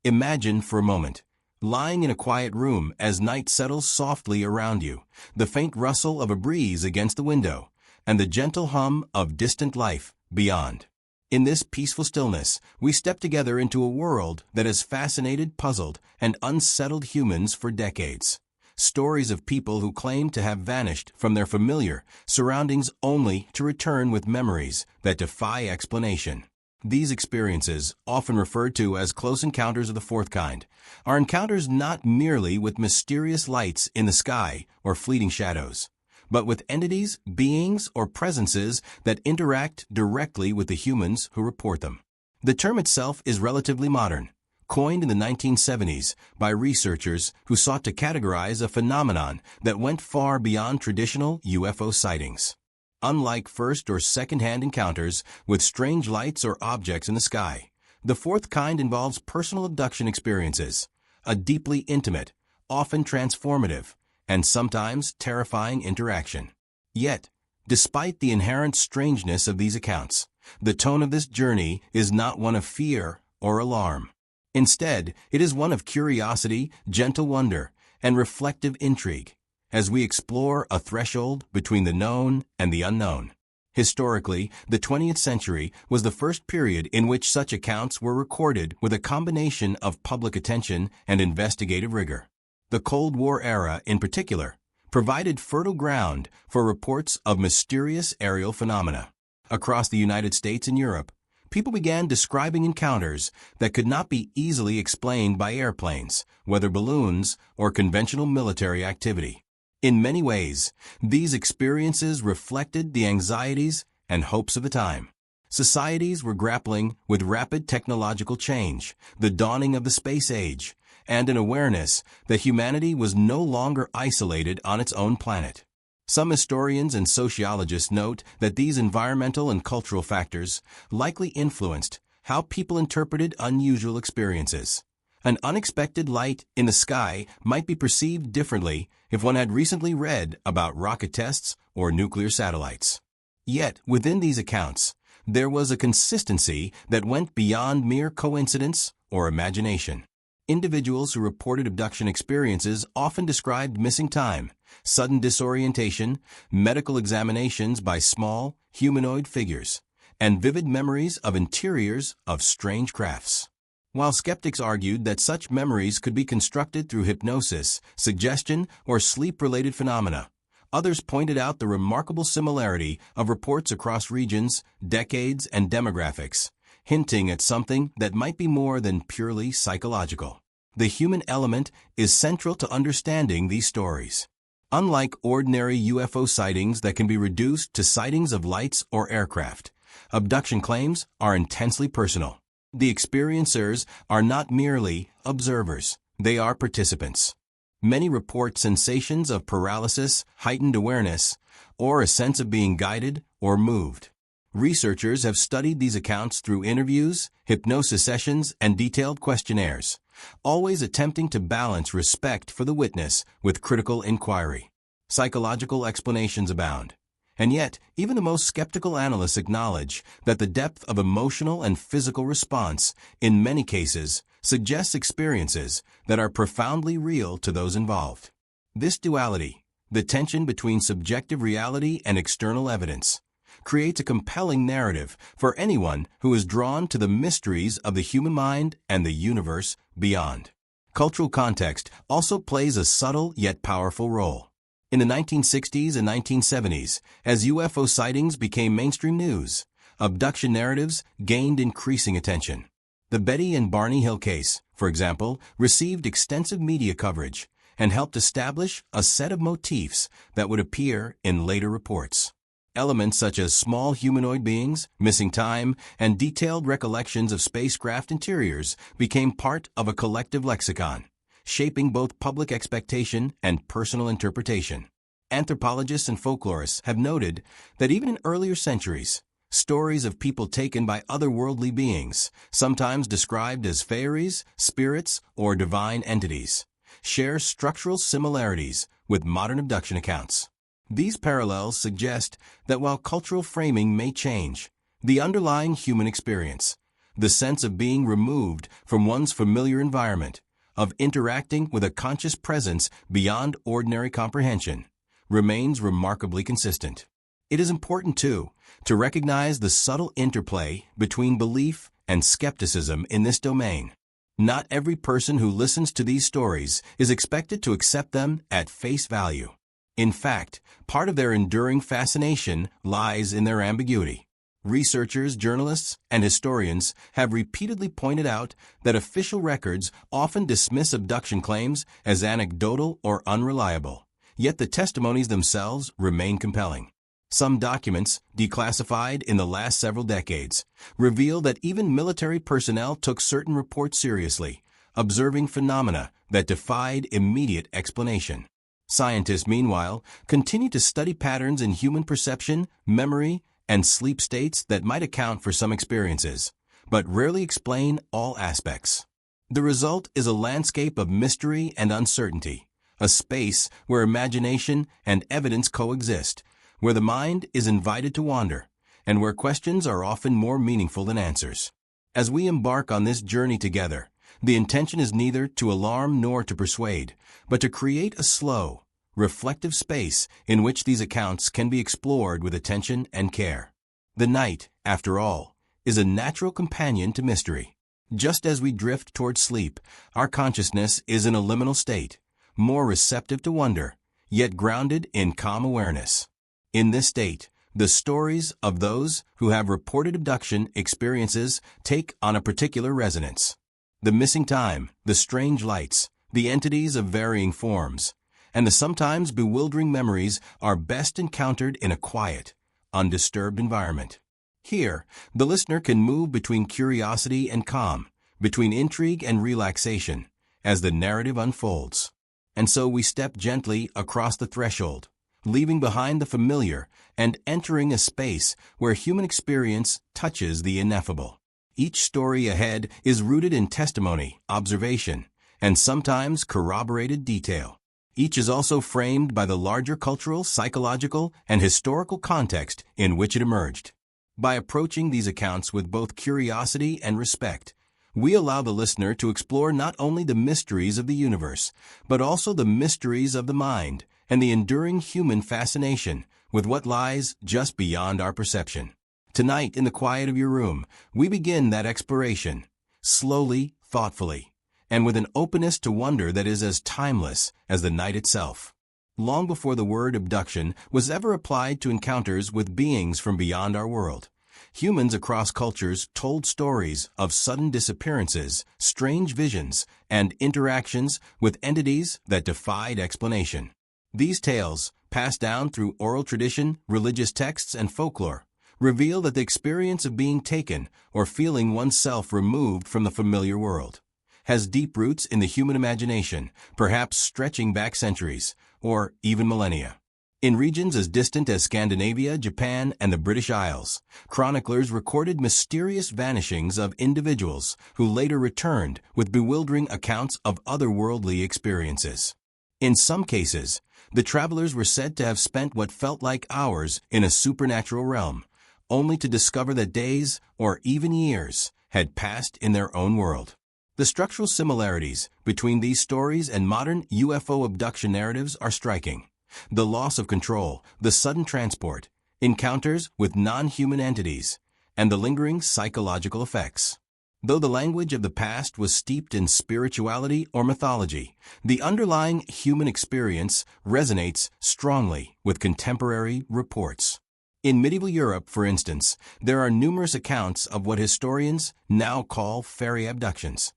Imagine for a moment, lying in a quiet room as night settles softly around you, the faint rustle of a breeze against the window, and the gentle hum of distant life beyond. In this peaceful stillness, we step together into a world that has fascinated, puzzled, and unsettled humans for decades. Stories of people who claim to have vanished from their familiar surroundings only to return with memories that defy explanation. These experiences, often referred to as close encounters of the fourth kind, are encounters not merely with mysterious lights in the sky or fleeting shadows, but with entities, beings, or presences that interact directly with the humans who report them. The term itself is relatively modern, coined in the 1970s by researchers who sought to categorize a phenomenon that went far beyond traditional UFO sightings. Unlike first or second-hand encounters with strange lights or objects in the sky, the fourth kind involves personal abduction experiences, a deeply intimate, often transformative, and sometimes terrifying interaction. Yet, despite the inherent strangeness of these accounts, the tone of this journey is not one of fear or alarm. Instead, it is one of curiosity, gentle wonder, and reflective intrigue, as we explore a threshold between the known and the unknown. Historically, the 20th century was the first period in which such accounts were recorded with a combination of public attention and investigative rigor. The Cold War era, in particular, provided fertile ground for reports of mysterious aerial phenomena. Across the United States and Europe, people began describing encounters that could not be easily explained by airplanes, weather balloons, or conventional military activity. In many ways, these experiences reflected the anxieties and hopes of the time. Societies were grappling with rapid technological change, the dawning of the space age, and an awareness that humanity was no longer isolated on its own planet. Some historians and sociologists note that these environmental and cultural factors likely influenced how people interpreted unusual experiences. An unexpected light in the sky might be perceived differently if one had recently read about rocket tests or nuclear satellites. Yet, within these accounts, there was a consistency that went beyond mere coincidence or imagination. Individuals who reported abduction experiences often described missing time, sudden disorientation, medical examinations by small, humanoid figures, and vivid memories of interiors of strange crafts. While skeptics argued that such memories could be constructed through hypnosis, suggestion, or sleep-related phenomena, others pointed out the remarkable similarity of reports across regions, decades, and demographics, hinting at something that might be more than purely psychological. The human element is central to understanding these stories. Unlike ordinary UFO sightings that can be reduced to sightings of lights or aircraft, abduction claims are intensely personal. The experiencers are not merely observers, they are participants. Many report sensations of paralysis, heightened awareness, or a sense of being guided or moved. Researchers have studied these accounts through interviews, hypnosis sessions, and detailed questionnaires, always attempting to balance respect for the witness with critical inquiry. Psychological explanations abound. And yet, even the most skeptical analysts acknowledge that the depth of emotional and physical response, in many cases, suggests experiences that are profoundly real to those involved. This duality, the tension between subjective reality and external evidence, creates a compelling narrative for anyone who is drawn to the mysteries of the human mind and the universe beyond. Cultural context also plays a subtle yet powerful role. In the 1960s and 1970s, as UFO sightings became mainstream news, abduction narratives gained increasing attention. The Betty and Barney Hill case, for example, received extensive media coverage and helped establish a set of motifs that would appear in later reports. Elements such as small humanoid beings, missing time, and detailed recollections of spacecraft interiors became part of a collective lexicon, shaping both public expectation and personal interpretation. Anthropologists and folklorists have noted that even in earlier centuries, stories of people taken by otherworldly beings, sometimes described as fairies, spirits, or divine entities, share structural similarities with modern abduction accounts. These parallels suggest that while cultural framing may change, the underlying human experience, the sense of being removed from one's familiar environment, of interacting with a conscious presence beyond ordinary comprehension, remains remarkably consistent. It is important, too, to recognize the subtle interplay between belief and skepticism in this domain. Not every person who listens to these stories is expected to accept them at face value. In fact, part of their enduring fascination lies in their ambiguity. Researchers, journalists, and historians have repeatedly pointed out that official records often dismiss abduction claims as anecdotal or unreliable, yet the testimonies themselves remain compelling. Some documents, declassified in the last several decades, reveal that even military personnel took certain reports seriously, observing phenomena that defied immediate explanation. Scientists, meanwhile, continue to study patterns in human perception, memory, and sleep states that might account for some experiences, but rarely explain all aspects. The result is a landscape of mystery and uncertainty, a space where imagination and evidence coexist, where the mind is invited to wander, and where questions are often more meaningful than answers. As we embark on this journey together, the intention is neither to alarm nor to persuade, but to create a slow, reflective space in which these accounts can be explored with attention and care. The night, after all, is a natural companion to mystery. Just as we drift toward sleep, our consciousness is in a liminal state, more receptive to wonder, yet grounded in calm awareness. In this state, the stories of those who have reported abduction experiences take on a particular resonance. The missing time, the strange lights, the entities of varying forms, and the sometimes bewildering memories are best encountered in a quiet, undisturbed environment. Here, the listener can move between curiosity and calm, between intrigue and relaxation, as the narrative unfolds. And so we step gently across the threshold, leaving behind the familiar and entering a space where human experience touches the ineffable. Each story ahead is rooted in testimony, observation, and sometimes corroborated detail. Each is also framed by the larger cultural, psychological, and historical context in which it emerged. By approaching these accounts with both curiosity and respect, we allow the listener to explore not only the mysteries of the universe, but also the mysteries of the mind and the enduring human fascination with what lies just beyond our perception. Tonight, in the quiet of your room, we begin that exploration, slowly, thoughtfully, and with an openness to wonder that is as timeless as the night itself. Long before the word abduction was ever applied to encounters with beings from beyond our world, humans across cultures told stories of sudden disappearances, strange visions, and interactions with entities that defied explanation. These tales, passed down through oral tradition, religious texts, and folklore, reveal that the experience of being taken or feeling oneself removed from the familiar world has deep roots in the human imagination, perhaps stretching back centuries, or even millennia. In regions as distant as Scandinavia, Japan, and the British Isles, chroniclers recorded mysterious vanishings of individuals who later returned with bewildering accounts of otherworldly experiences. In some cases, the travelers were said to have spent what felt like hours in a supernatural realm, only to discover that days, or even years, had passed in their own world. The structural similarities between these stories and modern UFO abduction narratives are striking. The loss of control, the sudden transport, encounters with non-human entities, and the lingering psychological effects. Though the language of the past was steeped in spirituality or mythology, the underlying human experience resonates strongly with contemporary reports. In medieval Europe, for instance, there are numerous accounts of what historians now call fairy abductions.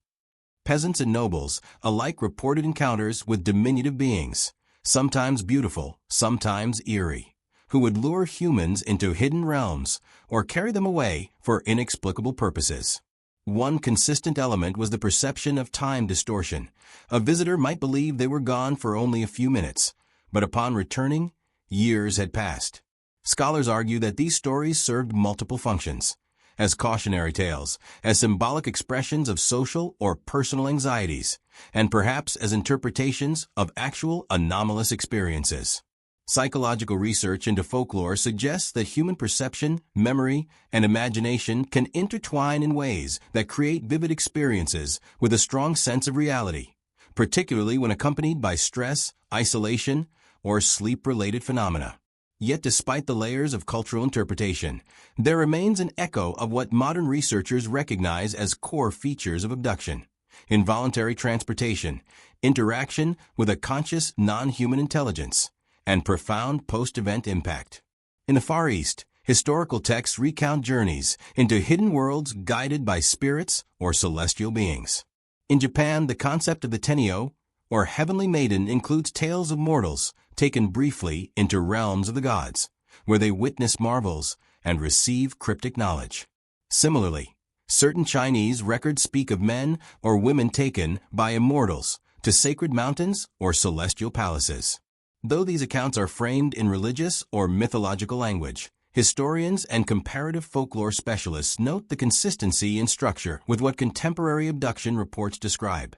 Peasants and nobles alike reported encounters with diminutive beings, sometimes beautiful, sometimes eerie, who would lure humans into hidden realms or carry them away for inexplicable purposes. One consistent element was the perception of time distortion. A visitor might believe they were gone for only a few minutes, but upon returning, years had passed. Scholars argue that these stories served multiple functions: as cautionary tales, as symbolic expressions of social or personal anxieties, and perhaps as interpretations of actual anomalous experiences. Psychological research into folklore suggests that human perception, memory, and imagination can intertwine in ways that create vivid experiences with a strong sense of reality, particularly when accompanied by stress, isolation, or sleep-related phenomena. Yet despite the layers of cultural interpretation, there remains an echo of what modern researchers recognize as core features of abduction: involuntary transportation, interaction with a conscious non-human intelligence, and profound post-event impact. In the Far East, historical texts recount journeys into hidden worlds guided by spirits or celestial beings. In Japan, the concept of the Tenyo, or heavenly maiden, includes tales of mortals taken briefly into realms of the gods, where they witness marvels and receive cryptic knowledge. Similarly, certain Chinese records speak of men or women taken by immortals to sacred mountains or celestial palaces. Though these accounts are framed in religious or mythological language, historians and comparative folklore specialists note the consistency in structure with what contemporary abduction reports describe: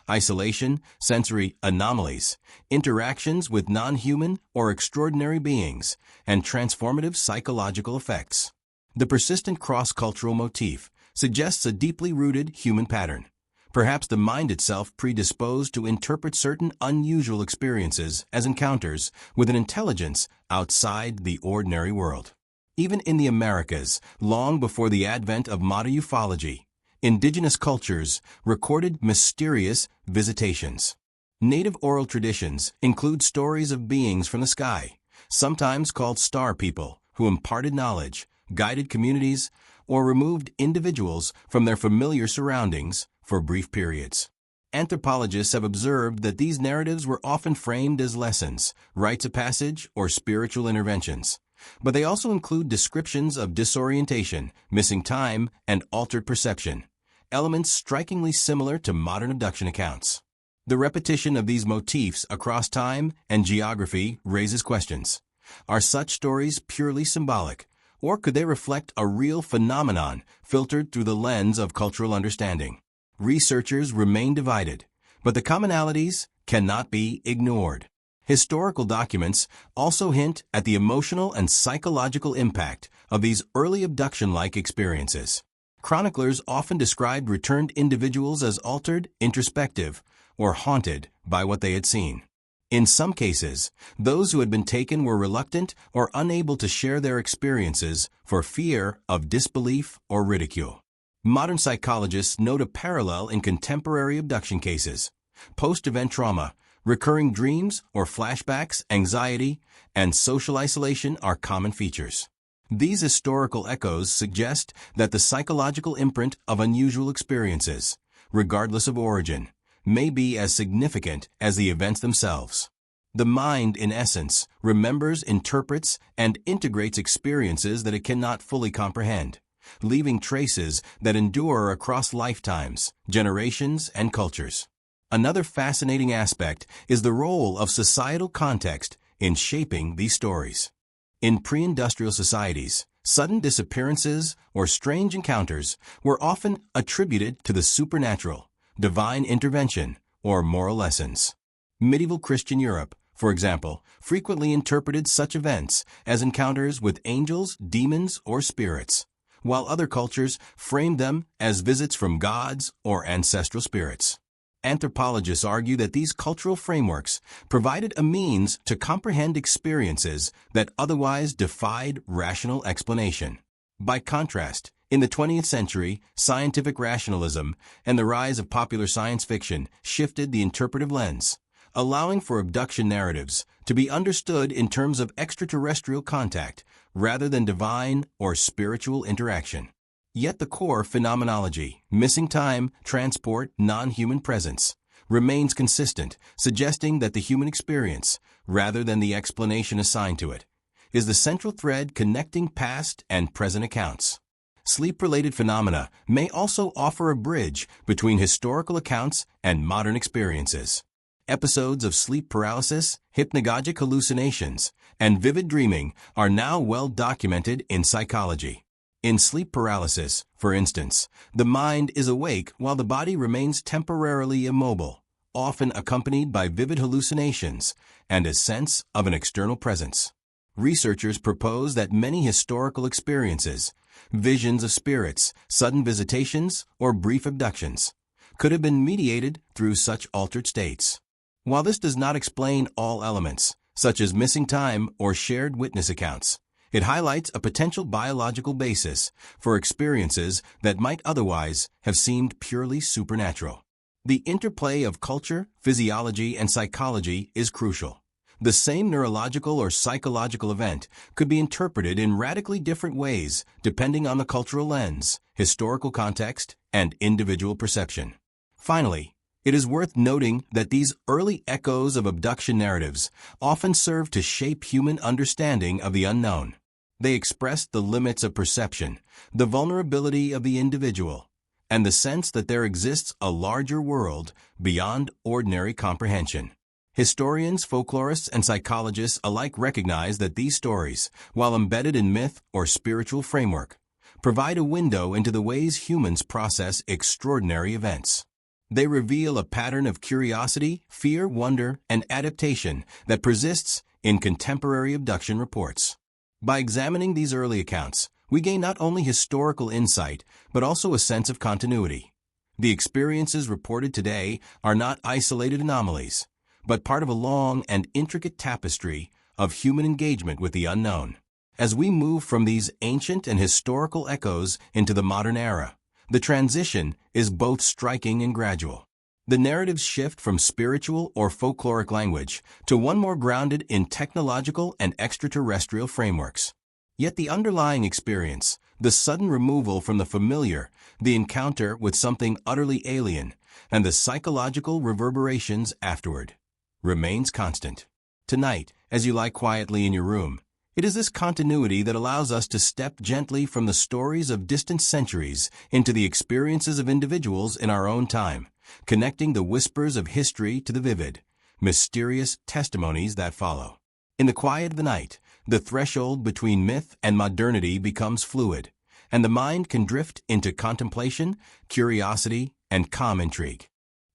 isolation, sensory anomalies, interactions with non-human or extraordinary beings, and transformative psychological effects. The persistent cross-cultural motif suggests a deeply rooted human pattern, perhaps the mind itself predisposed to interpret certain unusual experiences as encounters with an intelligence outside the ordinary world. Even in the Americas, long before the advent of modern ufology, indigenous cultures recorded mysterious visitations. Native oral traditions include stories of beings from the sky, sometimes called star people, who imparted knowledge, guided communities, or removed individuals from their familiar surroundings for brief periods. Anthropologists have observed that these narratives were often framed as lessons, rites of passage, or spiritual interventions, but they also include descriptions of disorientation, missing time, and altered perception, elements strikingly similar to modern abduction accounts. The repetition of these motifs across time and geography raises questions. Are such stories purely symbolic, or could they reflect a real phenomenon filtered through the lens of cultural understanding? Researchers remain divided, but the commonalities cannot be ignored. Historical documents also hint at the emotional and psychological impact of these early abduction-like experiences. Chroniclers often described returned individuals as altered, introspective, or haunted by what they had seen. In some cases, those who had been taken were reluctant or unable to share their experiences for fear of disbelief or ridicule. Modern psychologists note a parallel in contemporary abduction cases. Post-event trauma, recurring dreams or flashbacks, anxiety, and social isolation are common features. These historical echoes suggest that the psychological imprint of unusual experiences, regardless of origin, may be as significant as the events themselves. The mind, in essence, remembers, interprets, and integrates experiences that it cannot fully comprehend, leaving traces that endure across lifetimes, generations, and cultures. Another fascinating aspect is the role of societal context in shaping these stories. In pre-industrial societies, sudden disappearances or strange encounters were often attributed to the supernatural, divine intervention, or moral lessons. Medieval Christian Europe, for example, frequently interpreted such events as encounters with angels, demons, or spirits, while other cultures framed them as visits from gods or ancestral spirits. Anthropologists argue that these cultural frameworks provided a means to comprehend experiences that otherwise defied rational explanation. By contrast, in the 20th century, scientific rationalism and the rise of popular science fiction shifted the interpretive lens, allowing for abduction narratives to be understood in terms of extraterrestrial contact rather than divine or spiritual interaction. Yet the core phenomenology, missing time, transport, non-human presence, remains consistent, suggesting that the human experience, rather than the explanation assigned to it, is the central thread connecting past and present accounts. Sleep-related phenomena may also offer a bridge between historical accounts and modern experiences. Episodes of sleep paralysis, hypnagogic hallucinations, and vivid dreaming are now well documented in psychology. In sleep paralysis, for instance, the mind is awake while the body remains temporarily immobile, often accompanied by vivid hallucinations and a sense of an external presence. Researchers propose that many historical experiences, visions of spirits, sudden visitations, or brief abductions, could have been mediated through such altered states. While this does not explain all elements, such as missing time or shared witness accounts, it highlights a potential biological basis for experiences that might otherwise have seemed purely supernatural. The interplay of culture, physiology, and psychology is crucial. The same neurological or psychological event could be interpreted in radically different ways depending on the cultural lens, historical context, and individual perception. Finally, it is worth noting that these early echoes of abduction narratives often serve to shape human understanding of the unknown. They express the limits of perception, the vulnerability of the individual, and the sense that there exists a larger world beyond ordinary comprehension. Historians, folklorists, and psychologists alike recognize that these stories, while embedded in myth or spiritual framework, provide a window into the ways humans process extraordinary events. They reveal a pattern of curiosity, fear, wonder, and adaptation that persists in contemporary abduction reports. By examining these early accounts, we gain not only historical insight, but also a sense of continuity. The experiences reported today are not isolated anomalies, but part of a long and intricate tapestry of human engagement with the unknown. As we move from these ancient and historical echoes into the modern era, the transition is both striking and gradual. The narratives shift from spiritual or folkloric language to one more grounded in technological and extraterrestrial frameworks. Yet the underlying experience, the sudden removal from the familiar, the encounter with something utterly alien, and the psychological reverberations afterward, remains constant. Tonight, as you lie quietly in your room, it is this continuity that allows us to step gently from the stories of distant centuries into the experiences of individuals in our own time, connecting the whispers of history to the vivid, mysterious testimonies that follow. In the quiet of the night, the threshold between myth and modernity becomes fluid, and the mind can drift into contemplation, curiosity, and calm intrigue.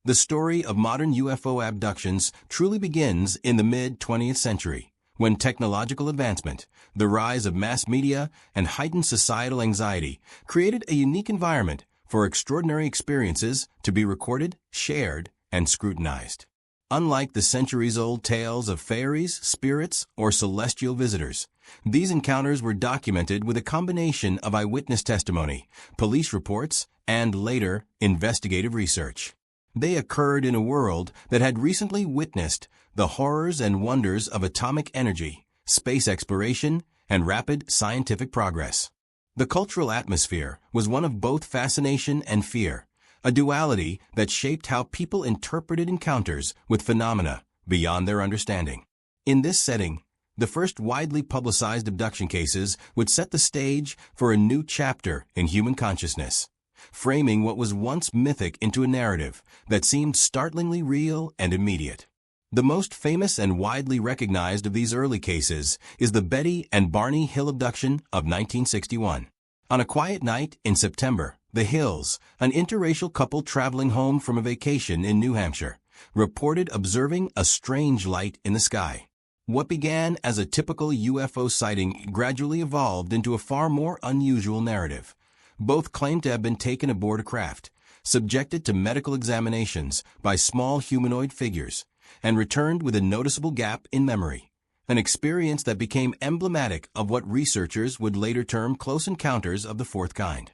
The story of modern UFO abductions truly begins in the mid-20th century, when technological advancement, the rise of mass media, and heightened societal anxiety created a unique environment for extraordinary experiences to be recorded, shared, and scrutinized. Unlike the centuries-old tales of fairies, spirits, or celestial visitors, these encounters were documented with a combination of eyewitness testimony, police reports, and later, investigative research. They occurred in a world that had recently witnessed the horrors and wonders of atomic energy, space exploration, and rapid scientific progress. The cultural atmosphere was one of both fascination and fear, a duality that shaped how people interpreted encounters with phenomena beyond their understanding. In this setting, the first widely publicized abduction cases would set the stage for a new chapter in human consciousness, framing what was once mythic into a narrative that seemed startlingly real and immediate. The most famous and widely recognized of these early cases is the Betty and Barney Hill abduction of 1961. On a quiet night in September, the Hills, an interracial couple traveling home from a vacation in New Hampshire, reported observing a strange light in the sky. What began as a typical UFO sighting gradually evolved into a far more unusual narrative. Both claimed to have been taken aboard a craft, subjected to medical examinations by small humanoid figures, and returned with a noticeable gap in memory, an experience that became emblematic of what researchers would later term close encounters of the fourth kind.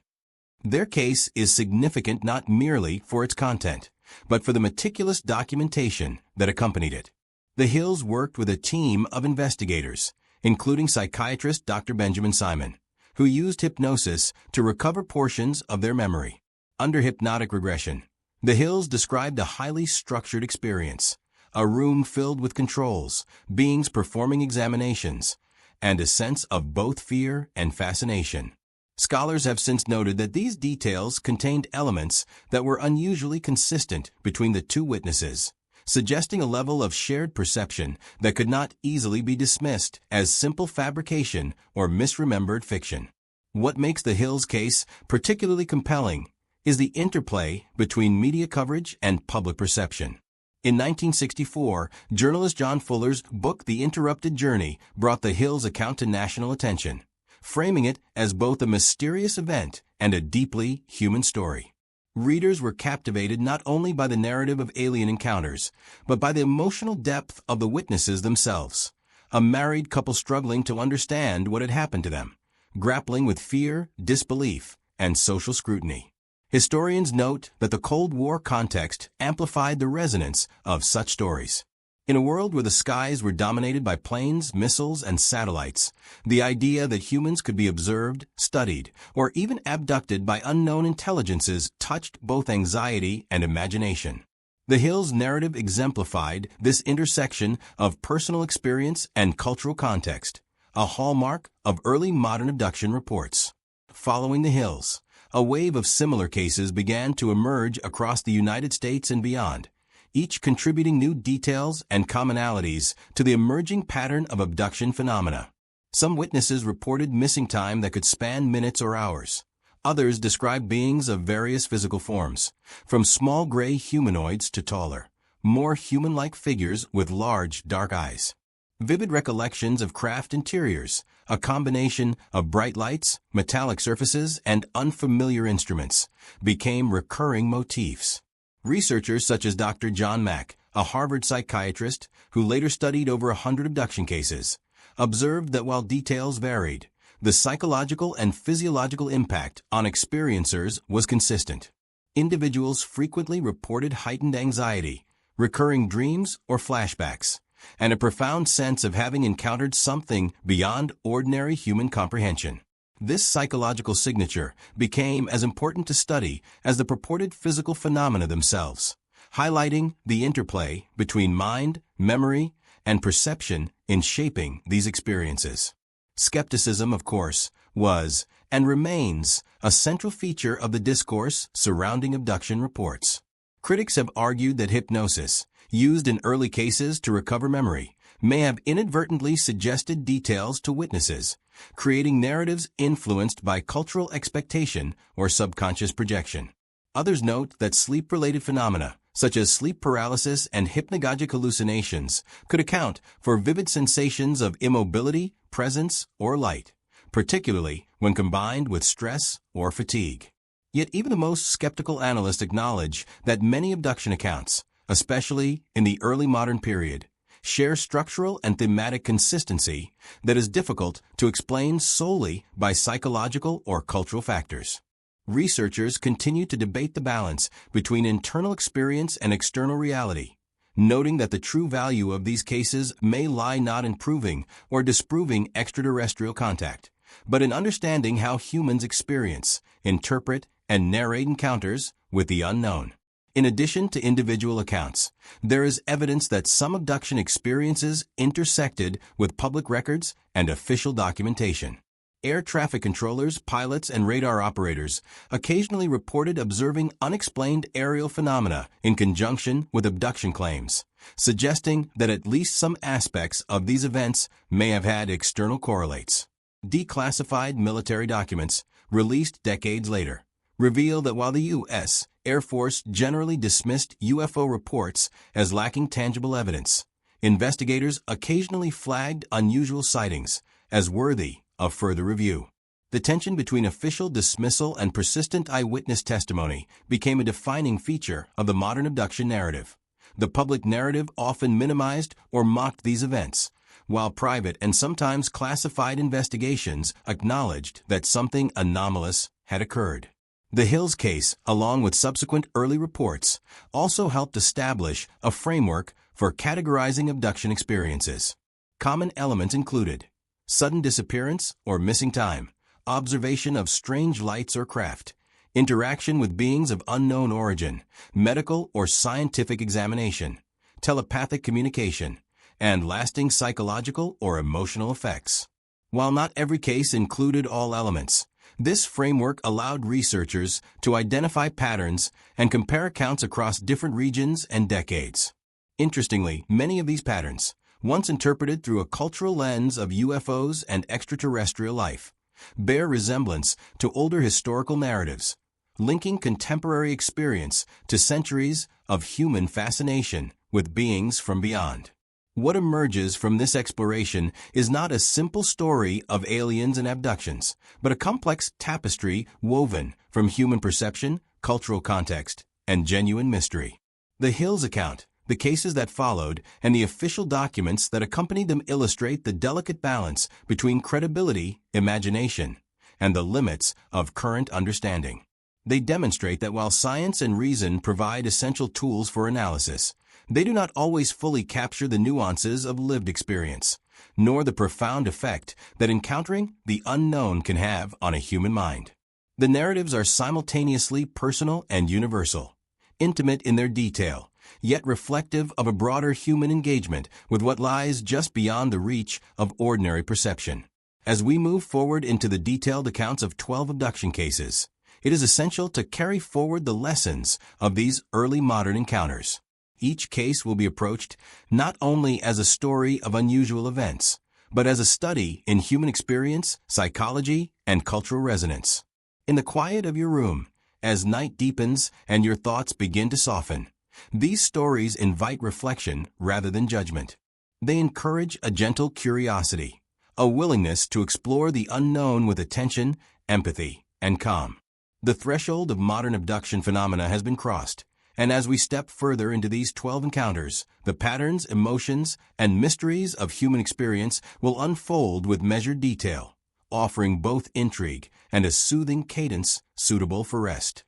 Their case is significant not merely for its content, but for the meticulous documentation that accompanied it. The Hills worked with a team of investigators, including psychiatrist Dr. Benjamin Simon, who used hypnosis to recover portions of their memory. Under hypnotic regression, the Hills described a highly structured experience, a room filled with controls, beings performing examinations, and a sense of both fear and fascination. Scholars have since noted that these details contained elements that were unusually consistent between the two witnesses, suggesting a level of shared perception that could not easily be dismissed as simple fabrication or misremembered fiction. What makes the Hills case particularly compelling is the interplay between media coverage and public perception. In 1964, journalist John Fuller's book The Interrupted Journey brought the Hills account to national attention, framing it as both a mysterious event and a deeply human story. Readers were captivated not only by the narrative of alien encounters, but by the emotional depth of the witnesses themselves. A married couple struggling to understand what had happened to them, grappling with fear, disbelief, and social scrutiny. Historians note that the Cold War context amplified the resonance of such stories. In a world where the skies were dominated by planes, missiles, and satellites, the idea that humans could be observed, studied, or even abducted by unknown intelligences touched both anxiety and imagination. The Hills narrative exemplified this intersection of personal experience and cultural context, a hallmark of early modern abduction reports. Following the Hills, a wave of similar cases began to emerge across the United States and beyond, each contributing new details and commonalities to the emerging pattern of abduction phenomena. Some witnesses reported missing time that could span minutes or hours. Others described beings of various physical forms, from small gray humanoids to taller, more human-like figures with large, dark eyes. Vivid recollections of craft interiors, a combination of bright lights, metallic surfaces, and unfamiliar instruments, became recurring motifs. Researchers such as Dr. John Mack, a Harvard psychiatrist who later studied over 100 abduction cases, observed that while details varied, the psychological and physiological impact on experiencers was consistent. Individuals frequently reported heightened anxiety, recurring dreams or flashbacks, and a profound sense of having encountered something beyond ordinary human comprehension. This psychological signature became as important to study as the purported physical phenomena themselves, highlighting the interplay between mind, memory, and perception in shaping these experiences. Skepticism, of course, was and remains a central feature of the discourse surrounding abduction reports. Critics have argued that hypnosis, used in early cases to recover memory, may have inadvertently suggested details to witnesses, creating narratives influenced by cultural expectation or subconscious projection. Others note that sleep-related phenomena, such as sleep paralysis and hypnagogic hallucinations, could account for vivid sensations of immobility, presence, or light, particularly when combined with stress or fatigue. Yet even the most skeptical analysts acknowledge that many abduction accounts, especially in the early modern period, share structural and thematic consistency that is difficult to explain solely by psychological or cultural factors. Researchers continue to debate the balance between internal experience and external reality, noting that the true value of these cases may lie not in proving or disproving extraterrestrial contact, but in understanding how humans experience, interpret, and narrate encounters with the unknown. In addition to individual accounts, there is evidence that some abduction experiences intersected with public records and official documentation. Air traffic controllers, pilots, and radar operators occasionally reported observing unexplained aerial phenomena in conjunction with abduction claims, suggesting that at least some aspects of these events may have had external correlates. Declassified military documents, released decades later, reveal that while the U.S. Air Force generally dismissed UFO reports as lacking tangible evidence, investigators occasionally flagged unusual sightings as worthy of further review. The tension between official dismissal and persistent eyewitness testimony became a defining feature of the modern abduction narrative. The public narrative often minimized or mocked these events, while private and sometimes classified investigations acknowledged that something anomalous had occurred. The Hills case, along with subsequent early reports, also helped establish a framework for categorizing abduction experiences. Common elements included sudden disappearance or missing time, observation of strange lights or craft, interaction with beings of unknown origin, medical or scientific examination, telepathic communication, and lasting psychological or emotional effects. While not every case included all elements, this framework allowed researchers to identify patterns and compare accounts across different regions and decades. Interestingly, many of these patterns, once interpreted through a cultural lens of UFOs and extraterrestrial life, bear resemblance to older historical narratives, linking contemporary experience to centuries of human fascination with beings from beyond. What emerges from this exploration is not a simple story of aliens and abductions, but a complex tapestry woven from human perception, cultural context, and genuine mystery. The Hills account, the cases that followed, and the official documents that accompanied them illustrate the delicate balance between credibility, imagination, and the limits of current understanding. They demonstrate that while science and reason provide essential tools for analysis, they do not always fully capture the nuances of lived experience, nor the profound effect that encountering the unknown can have on a human mind. The narratives are simultaneously personal and universal, intimate in their detail, yet reflective of a broader human engagement with what lies just beyond the reach of ordinary perception. As we move forward into the detailed accounts of 12 abduction cases, it is essential to carry forward the lessons of these early modern encounters. Each case will be approached not only as a story of unusual events, but as a study in human experience, psychology, and cultural resonance. In the quiet of your room, as night deepens and your thoughts begin to soften, these stories invite reflection rather than judgment. They encourage a gentle curiosity, a willingness to explore the unknown with attention, empathy, and calm. The threshold of modern abduction phenomena has been crossed, and as we step further into these 12 encounters, the patterns, emotions, and mysteries of human experience will unfold with measured detail, offering both intrigue and a soothing cadence suitable for rest.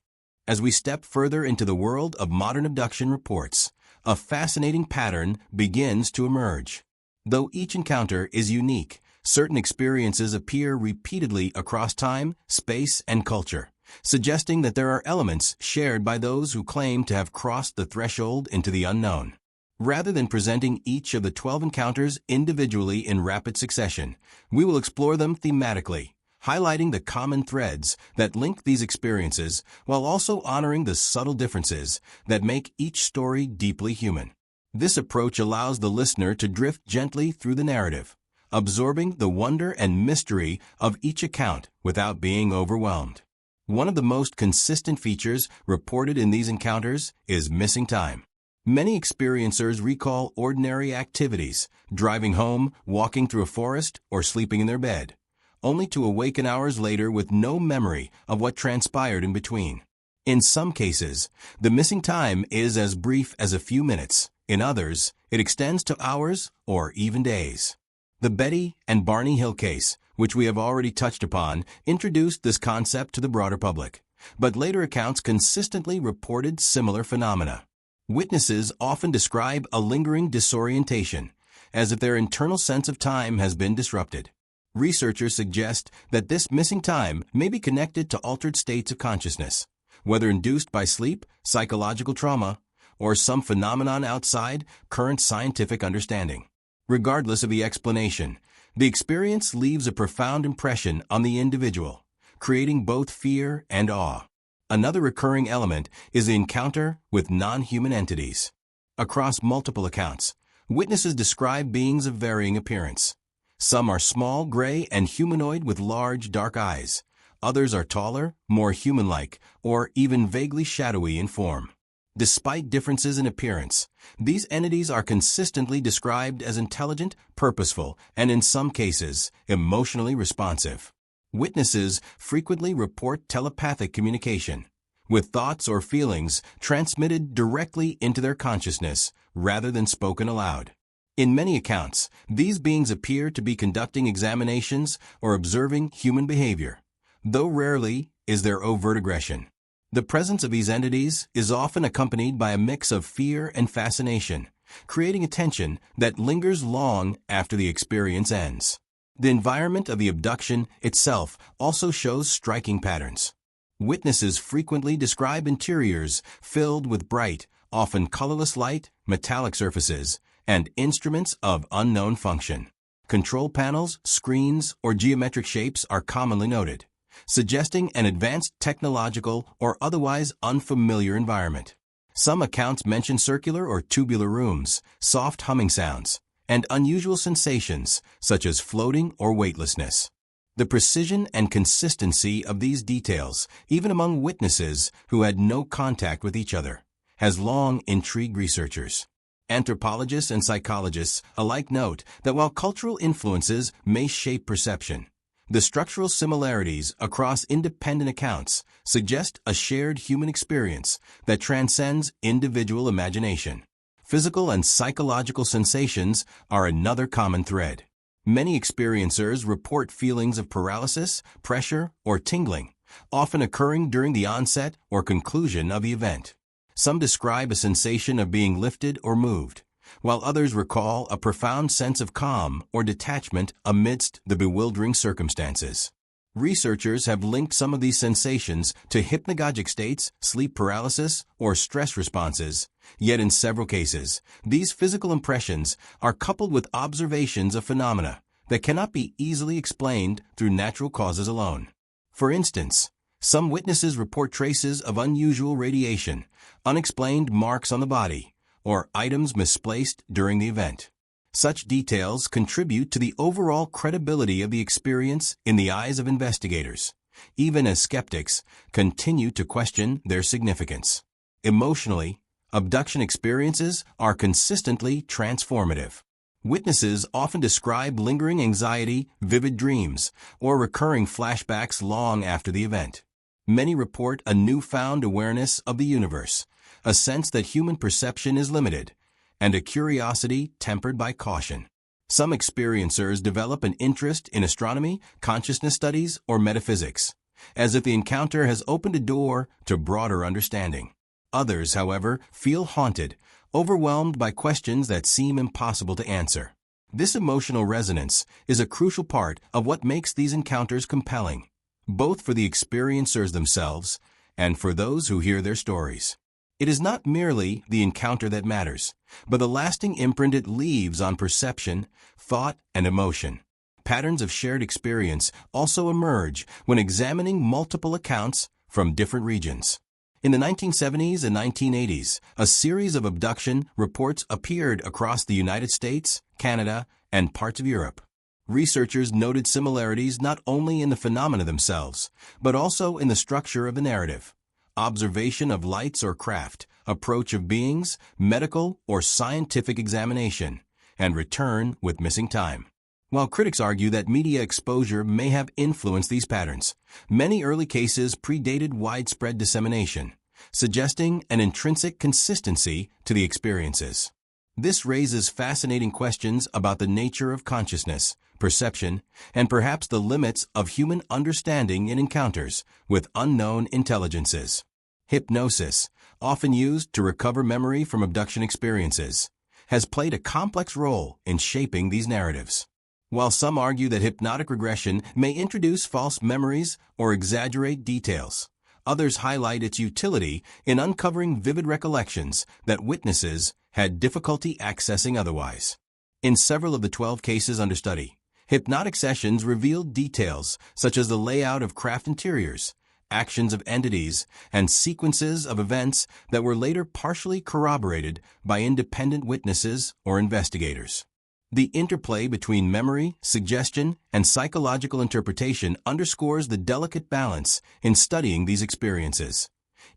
As we step further into the world of modern abduction reports, a fascinating pattern begins to emerge. Though each encounter is unique, certain experiences appear repeatedly across time, space, and culture, suggesting that there are elements shared by those who claim to have crossed the threshold into the unknown. Rather than presenting each of the 12 encounters individually in rapid succession, we will explore them thematically, highlighting the common threads that link these experiences while also honoring the subtle differences that make each story deeply human. This approach allows the listener to drift gently through the narrative, absorbing the wonder and mystery of each account without being overwhelmed. One of the most consistent features reported in these encounters is missing time. Many experiencers recall ordinary activities, driving home, walking through a forest, or sleeping in their bed, only to awaken hours later with no memory of what transpired in between. In some cases, the missing time is as brief as a few minutes. In others, it extends to hours or even days. The Betty and Barney Hill case, which we have already touched upon, introduced this concept to the broader public, but later accounts consistently reported similar phenomena. Witnesses often describe a lingering disorientation, as if their internal sense of time has been disrupted. Researchers suggest that this missing time may be connected to altered states of consciousness, whether induced by sleep, psychological trauma, or some phenomenon outside current scientific understanding. Regardless of the explanation, the experience leaves a profound impression on the individual, creating both fear and awe. Another recurring element is the encounter with non-human entities. Across multiple accounts, witnesses describe beings of varying appearance. Some are small, gray, and humanoid with large, dark eyes. Others are taller, more human-like, or even vaguely shadowy in form. Despite differences in appearance, these entities are consistently described as intelligent, purposeful, and in some cases, emotionally responsive. Witnesses frequently report telepathic communication, with thoughts or feelings transmitted directly into their consciousness rather than spoken aloud. In many accounts, these beings appear to be conducting examinations or observing human behavior, though rarely is there overt aggression. The presence of these entities is often accompanied by a mix of fear and fascination, creating a tension that lingers long after the experience ends. The environment of the abduction itself also shows striking patterns. Witnesses frequently describe interiors filled with bright, often colorless light, metallic surfaces, and instruments of unknown function. Control panels, screens, or geometric shapes are commonly noted, suggesting an advanced technological or otherwise unfamiliar environment. Some accounts mention circular or tubular rooms, soft humming sounds, and unusual sensations such as floating or weightlessness. The precision and consistency of these details, even among witnesses who had no contact with each other, has long intrigued researchers. Anthropologists and psychologists alike note that while cultural influences may shape perception, the structural similarities across independent accounts suggest a shared human experience that transcends individual imagination. Physical and psychological sensations are another common thread. Many experiencers report feelings of paralysis, pressure, or tingling, often occurring during the onset or conclusion of the event. Some describe a sensation of being lifted or moved, while others recall a profound sense of calm or detachment amidst the bewildering circumstances. Researchers have linked some of these sensations to hypnagogic states, sleep paralysis, or stress responses, yet in several cases, these physical impressions are coupled with observations of phenomena that cannot be easily explained through natural causes alone. For instance, some witnesses report traces of unusual radiation, unexplained marks on the body, or items misplaced during the event. Such details contribute to the overall credibility of the experience in the eyes of investigators, even as skeptics continue to question their significance. Emotionally, abduction experiences are consistently transformative. Witnesses often describe lingering anxiety, vivid dreams, or recurring flashbacks long after the event. Many report a newfound awareness of the universe, a sense that human perception is limited, and a curiosity tempered by caution. Some experiencers develop an interest in astronomy, consciousness studies, or metaphysics, as if the encounter has opened a door to broader understanding. Others, however, feel haunted, overwhelmed by questions that seem impossible to answer. This emotional resonance is a crucial part of what makes these encounters compelling, both for the experiencers themselves and for those who hear their stories. It is not merely the encounter that matters, but the lasting imprint it leaves on perception, thought, and emotion. Patterns of shared experience also emerge when examining multiple accounts from different regions. In the 1970s and 1980s, a series of abduction reports appeared across the United States, Canada, and parts of Europe. Researchers noted similarities not only in the phenomena themselves, but also in the structure of the narrative. Observation of lights or craft, approach of beings, medical or scientific examination, and return with missing time. While critics argue that media exposure may have influenced these patterns, many early cases predated widespread dissemination, suggesting an intrinsic consistency to the experiences. This raises fascinating questions about the nature of consciousness, perception, and perhaps the limits of human understanding in encounters with unknown intelligences. Hypnosis, often used to recover memory from abduction experiences, has played a complex role in shaping these narratives. While some argue that hypnotic regression may introduce false memories or exaggerate details, others highlight its utility in uncovering vivid recollections that witnesses had difficulty accessing otherwise. In several of the 12 cases under study, hypnotic sessions revealed details such as the layout of craft interiors, actions of entities, and sequences of events that were later partially corroborated by independent witnesses or investigators. The interplay between memory, suggestion, and psychological interpretation underscores the delicate balance in studying these experiences.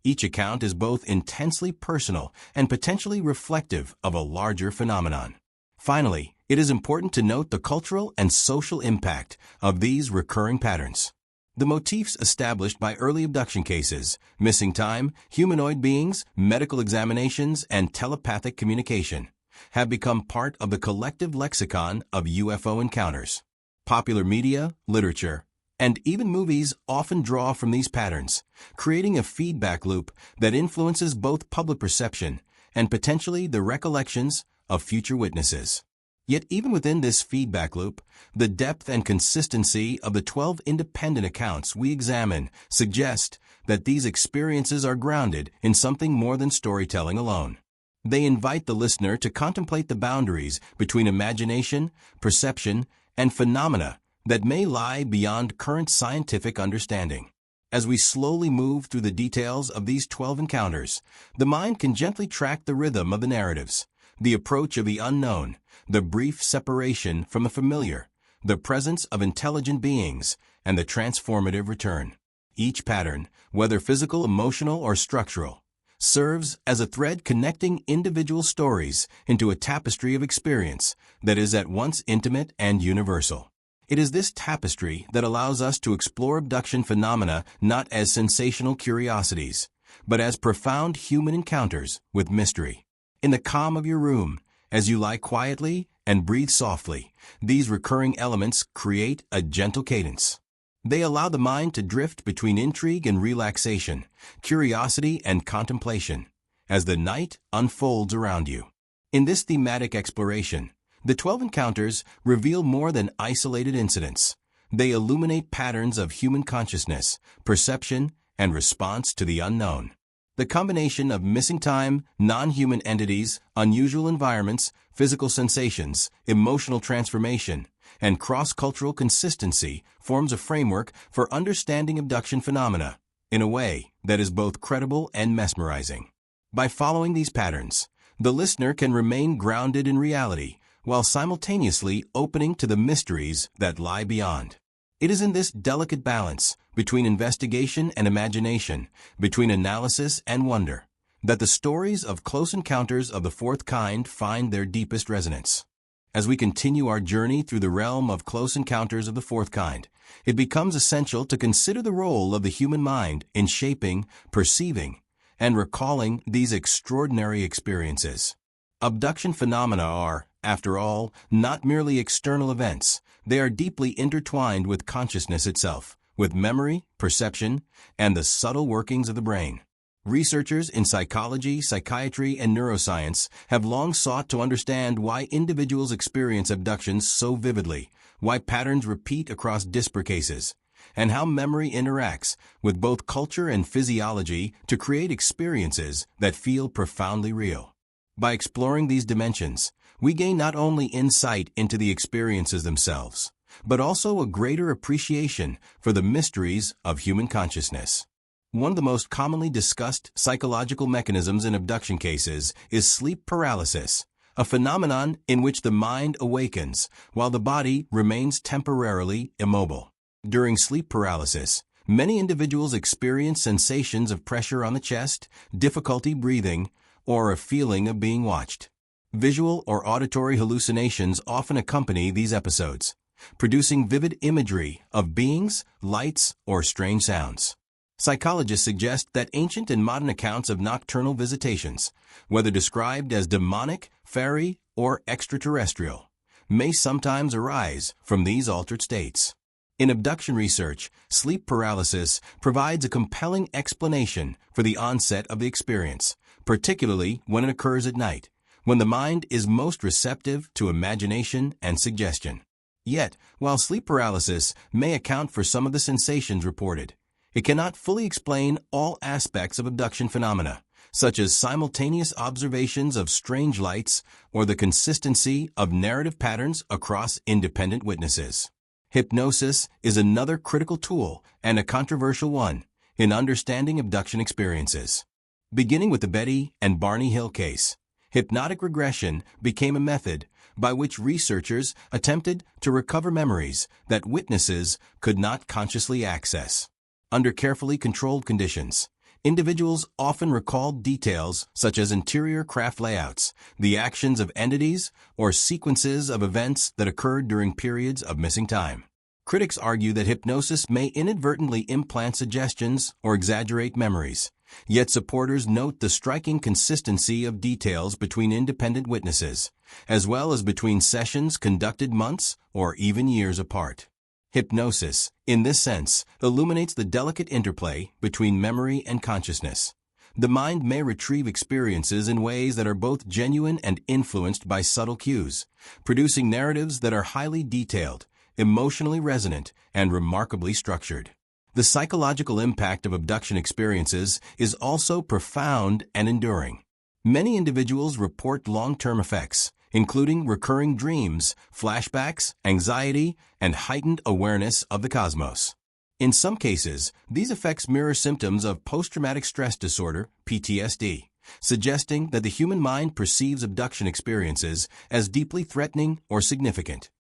Each account is both intensely personal and potentially reflective of a larger phenomenon. Finally, it is important to note the cultural and social impact of these recurring patterns. The motifs established by early abduction cases, missing time, humanoid beings, medical examinations, and telepathic communication, have become part of the collective lexicon of UFO encounters. Popular media, literature, and even movies often draw from these patterns, creating a feedback loop that influences both public perception and potentially the recollections of future witnesses. Yet even within this feedback loop, the depth and consistency of the 12 independent accounts we examine suggest that these experiences are grounded in something more than storytelling alone. They invite the listener to contemplate the boundaries between imagination, perception, and phenomena that may lie beyond current scientific understanding. As we slowly move through the details of these 12 encounters, the mind can gently track the rhythm of the narratives, the approach of the unknown, the brief separation from the familiar, the presence of intelligent beings, and the transformative return. Each pattern, whether physical, emotional, or structural, serves as a thread connecting individual stories into a tapestry of experience that is at once intimate and universal. It is this tapestry that allows us to explore abduction phenomena not as sensational curiosities, but as profound human encounters with mystery. In the calm of your room, as you lie quietly and breathe softly, these recurring elements create a gentle cadence. They allow the mind to drift between intrigue and relaxation, curiosity and contemplation, as the night unfolds around you. In this thematic exploration, the 12 encounters reveal more than isolated incidents. They illuminate patterns of human consciousness, perception, and response to the unknown. The combination of missing time, non-human entities, unusual environments, physical sensations, emotional transformation, and cross-cultural consistency forms a framework for understanding abduction phenomena in a way that is both credible and mesmerizing. By following these patterns, the listener can remain grounded in reality while simultaneously opening to the mysteries that lie beyond. It is in this delicate balance between investigation and imagination, between analysis and wonder, that the stories of close encounters of the fourth kind find their deepest resonance. As we continue our journey through the realm of close encounters of the fourth kind, it becomes essential to consider the role of the human mind in shaping, perceiving, and recalling these extraordinary experiences. Abduction phenomena are, after all, not merely external events. They are deeply intertwined with consciousness itself, with memory, perception, and the subtle workings of the brain. Researchers in psychology, psychiatry, and neuroscience have long sought to understand why individuals experience abductions so vividly, why patterns repeat across disparate cases, and how memory interacts with both culture and physiology to create experiences that feel profoundly real. By exploring these dimensions, we gain not only insight into the experiences themselves, but also a greater appreciation for the mysteries of human consciousness. One of the most commonly discussed psychological mechanisms in abduction cases is sleep paralysis, a phenomenon in which the mind awakens while the body remains temporarily immobile. During sleep paralysis, many individuals experience sensations of pressure on the chest, difficulty breathing, or a feeling of being watched. Visual or auditory hallucinations often accompany these episodes, producing vivid imagery of beings, lights, or strange sounds. Psychologists suggest that ancient and modern accounts of nocturnal visitations, whether described as demonic, fairy, or extraterrestrial, may sometimes arise from these altered states. In abduction research, sleep paralysis provides a compelling explanation for the onset of the experience, particularly when it occurs at night, when the mind is most receptive to imagination and suggestion. Yet, while sleep paralysis may account for some of the sensations reported, it cannot fully explain all aspects of abduction phenomena, such as simultaneous observations of strange lights or the consistency of narrative patterns across independent witnesses. Hypnosis is another critical tool, and a controversial one, in understanding abduction experiences. Beginning with the Betty and Barney Hill case, hypnotic regression became a method by which researchers attempted to recover memories that witnesses could not consciously access. Under carefully controlled conditions, individuals often recalled details such as interior craft layouts, the actions of entities, or sequences of events that occurred during periods of missing time. Critics argue that hypnosis may inadvertently implant suggestions or exaggerate memories, yet supporters note the striking consistency of details between independent witnesses, as well as between sessions conducted months or even years apart. Hypnosis, in this sense, illuminates the delicate interplay between memory and consciousness. The mind may retrieve experiences in ways that are both genuine and influenced by subtle cues, producing narratives that are highly detailed, emotionally resonant, and remarkably structured. The psychological impact of abduction experiences is also profound and enduring. Many individuals report long-term effects, including recurring dreams, flashbacks, anxiety, and heightened awareness of the cosmos. In some cases, these effects mirror symptoms of post-traumatic stress disorder, PTSD, suggesting that the human mind perceives abduction experiences as deeply threatening or significant.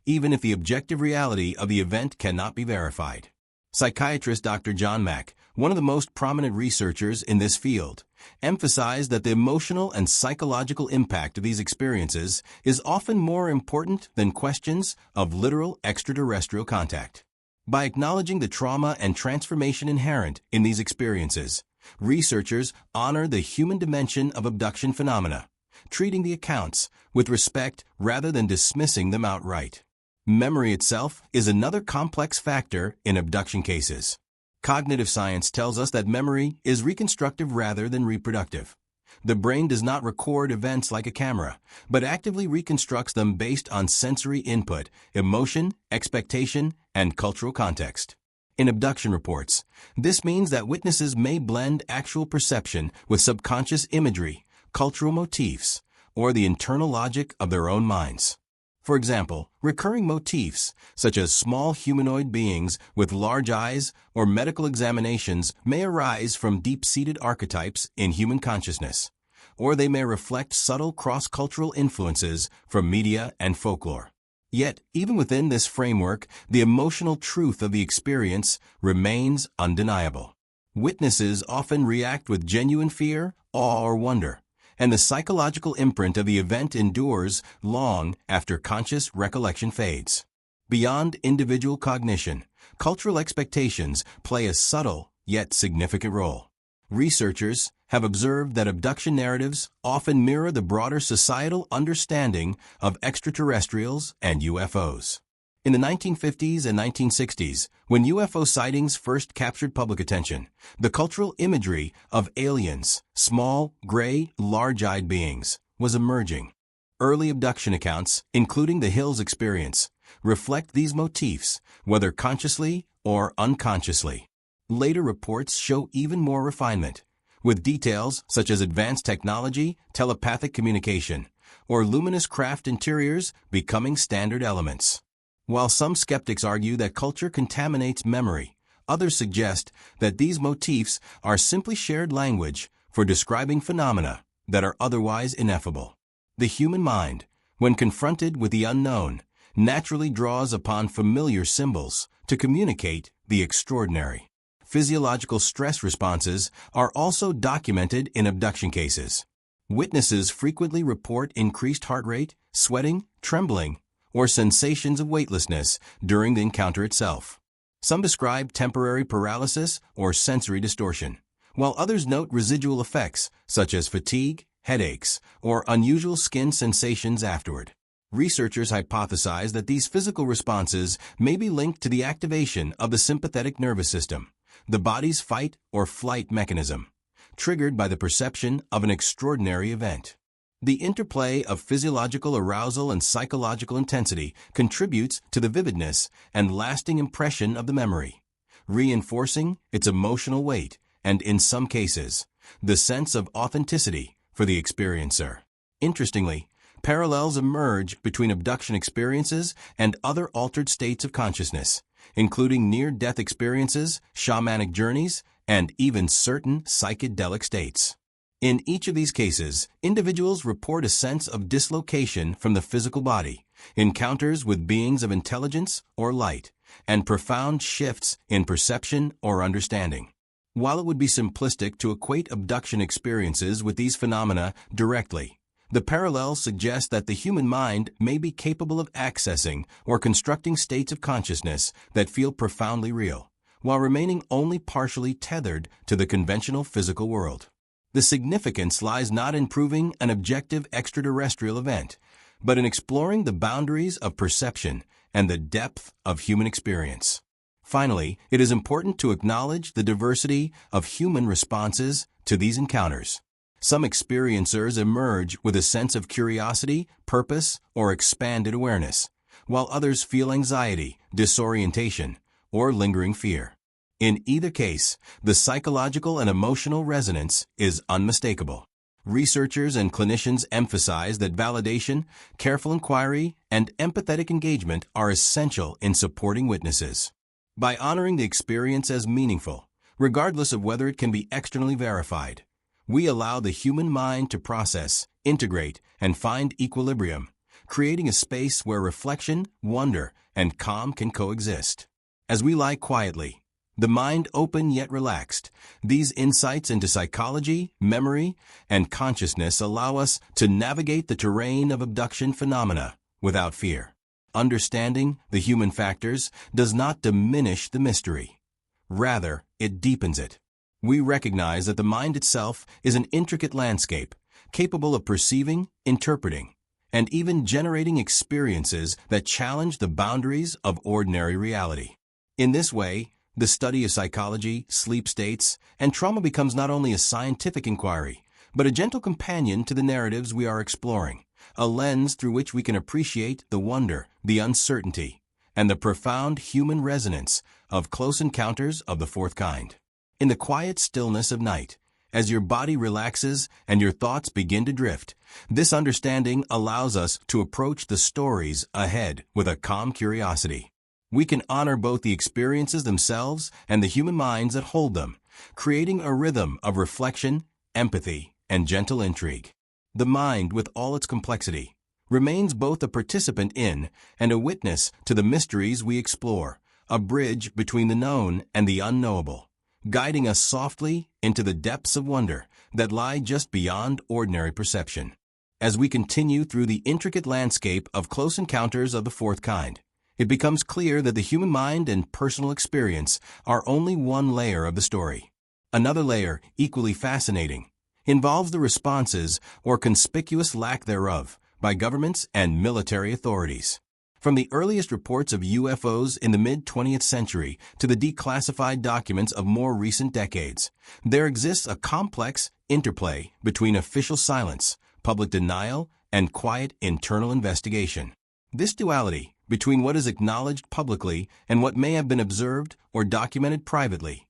even if the objective reality of the event cannot be verified. Psychiatrist Dr. John Mack, one of the most prominent researchers in this field, emphasized that the emotional and psychological impact of these experiences is often more important than questions of literal extraterrestrial contact. By acknowledging the trauma and transformation inherent in these experiences, researchers honor the human dimension of abduction phenomena, treating the accounts with respect rather than dismissing them outright. Memory itself is another complex factor in abduction cases. Cognitive science tells us that memory is reconstructive rather than reproductive. The brain does not record events like a camera, but actively reconstructs them based on sensory input, emotion, expectation, and cultural context. In abduction reports, this means that witnesses may blend actual perception with subconscious imagery, cultural motifs, or the internal logic of their own minds. For example, recurring motifs, such as small humanoid beings with large eyes or medical examinations, may arise from deep-seated archetypes in human consciousness, or they may reflect subtle cross-cultural influences from media and folklore. Yet, even within this framework, the emotional truth of the experience remains undeniable. Witnesses often react with genuine fear, awe, or wonder, and the psychological imprint of the event endures long after conscious recollection fades. Beyond individual cognition, cultural expectations play a subtle yet significant role. Researchers have observed that abduction narratives often mirror the broader societal understanding of extraterrestrials and UFOs. In the 1950s and 1960s, when UFO sightings first captured public attention, the cultural imagery of aliens, small, gray, large-eyed beings, was emerging. Early abduction accounts, including the Hills experience, reflect these motifs, whether consciously or unconsciously. Later reports show even more refinement, with details such as advanced technology, telepathic communication, or luminous craft interiors becoming standard elements. While some skeptics argue that culture contaminates memory, others suggest that these motifs are simply shared language for describing phenomena that are otherwise ineffable. The human mind, when confronted with the unknown, naturally draws upon familiar symbols to communicate the extraordinary. Physiological stress responses are also documented in abduction cases. Witnesses frequently report increased heart rate, sweating, trembling, or sensations of weightlessness during the encounter itself. Some describe temporary paralysis or sensory distortion, while others note residual effects such as fatigue, headaches, or unusual skin sensations afterward. Researchers hypothesize that these physical responses may be linked to the activation of the sympathetic nervous system, the body's fight or flight mechanism, triggered by the perception of an extraordinary event. The interplay of physiological arousal and psychological intensity contributes to the vividness and lasting impression of the memory, reinforcing its emotional weight and, in some cases, the sense of authenticity for the experiencer. Interestingly, parallels emerge between abduction experiences and other altered states of consciousness, including near-death experiences, shamanic journeys, and even certain psychedelic states. In each of these cases, individuals report a sense of dislocation from the physical body, encounters with beings of intelligence or light, and profound shifts in perception or understanding. While it would be simplistic to equate abduction experiences with these phenomena directly, the parallels suggest that the human mind may be capable of accessing or constructing states of consciousness that feel profoundly real, while remaining only partially tethered to the conventional physical world. The significance lies not in proving an objective extraterrestrial event, but in exploring the boundaries of perception and the depth of human experience. Finally, it is important to acknowledge the diversity of human responses to these encounters. Some experiencers emerge with a sense of curiosity, purpose, or expanded awareness, while others feel anxiety, disorientation, or lingering fear. In either case, the psychological and emotional resonance is unmistakable. Researchers and clinicians emphasize that validation, careful inquiry, and empathetic engagement are essential in supporting witnesses. By honoring the experience as meaningful, regardless of whether it can be externally verified, we allow the human mind to process, integrate, and find equilibrium, creating a space where reflection, wonder, and calm can coexist. As we lie quietly, the mind open yet relaxed, these insights into psychology, memory, and consciousness allow us to navigate the terrain of abduction phenomena without fear. Understanding the human factors does not diminish the mystery. Rather, it deepens it. We recognize that the mind itself is an intricate landscape, capable of perceiving, interpreting, and even generating experiences that challenge the boundaries of ordinary reality. In this way, the study of psychology, sleep states, and trauma becomes not only a scientific inquiry, but a gentle companion to the narratives we are exploring, a lens through which we can appreciate the wonder, the uncertainty, and the profound human resonance of close encounters of the fourth kind. In the quiet stillness of night, as your body relaxes and your thoughts begin to drift, this understanding allows us to approach the stories ahead with a calm curiosity. We can honor both the experiences themselves and the human minds that hold them, creating a rhythm of reflection, empathy, and gentle intrigue. The mind, with all its complexity, remains both a participant in and a witness to the mysteries we explore, a bridge between the known and the unknowable, guiding us softly into the depths of wonder that lie just beyond ordinary perception. As we continue through the intricate landscape of close encounters of the fourth kind, it becomes clear that the human mind and personal experience are only one layer of the story. Another layer, equally fascinating, involves the responses, or conspicuous lack thereof, by governments and military authorities. From the earliest reports of UFOs in the mid-20th century to the declassified documents of more recent decades, there exists a complex interplay between official silence, public denial, and quiet internal investigation. This duality, between what is acknowledged publicly and what may have been observed or documented privately,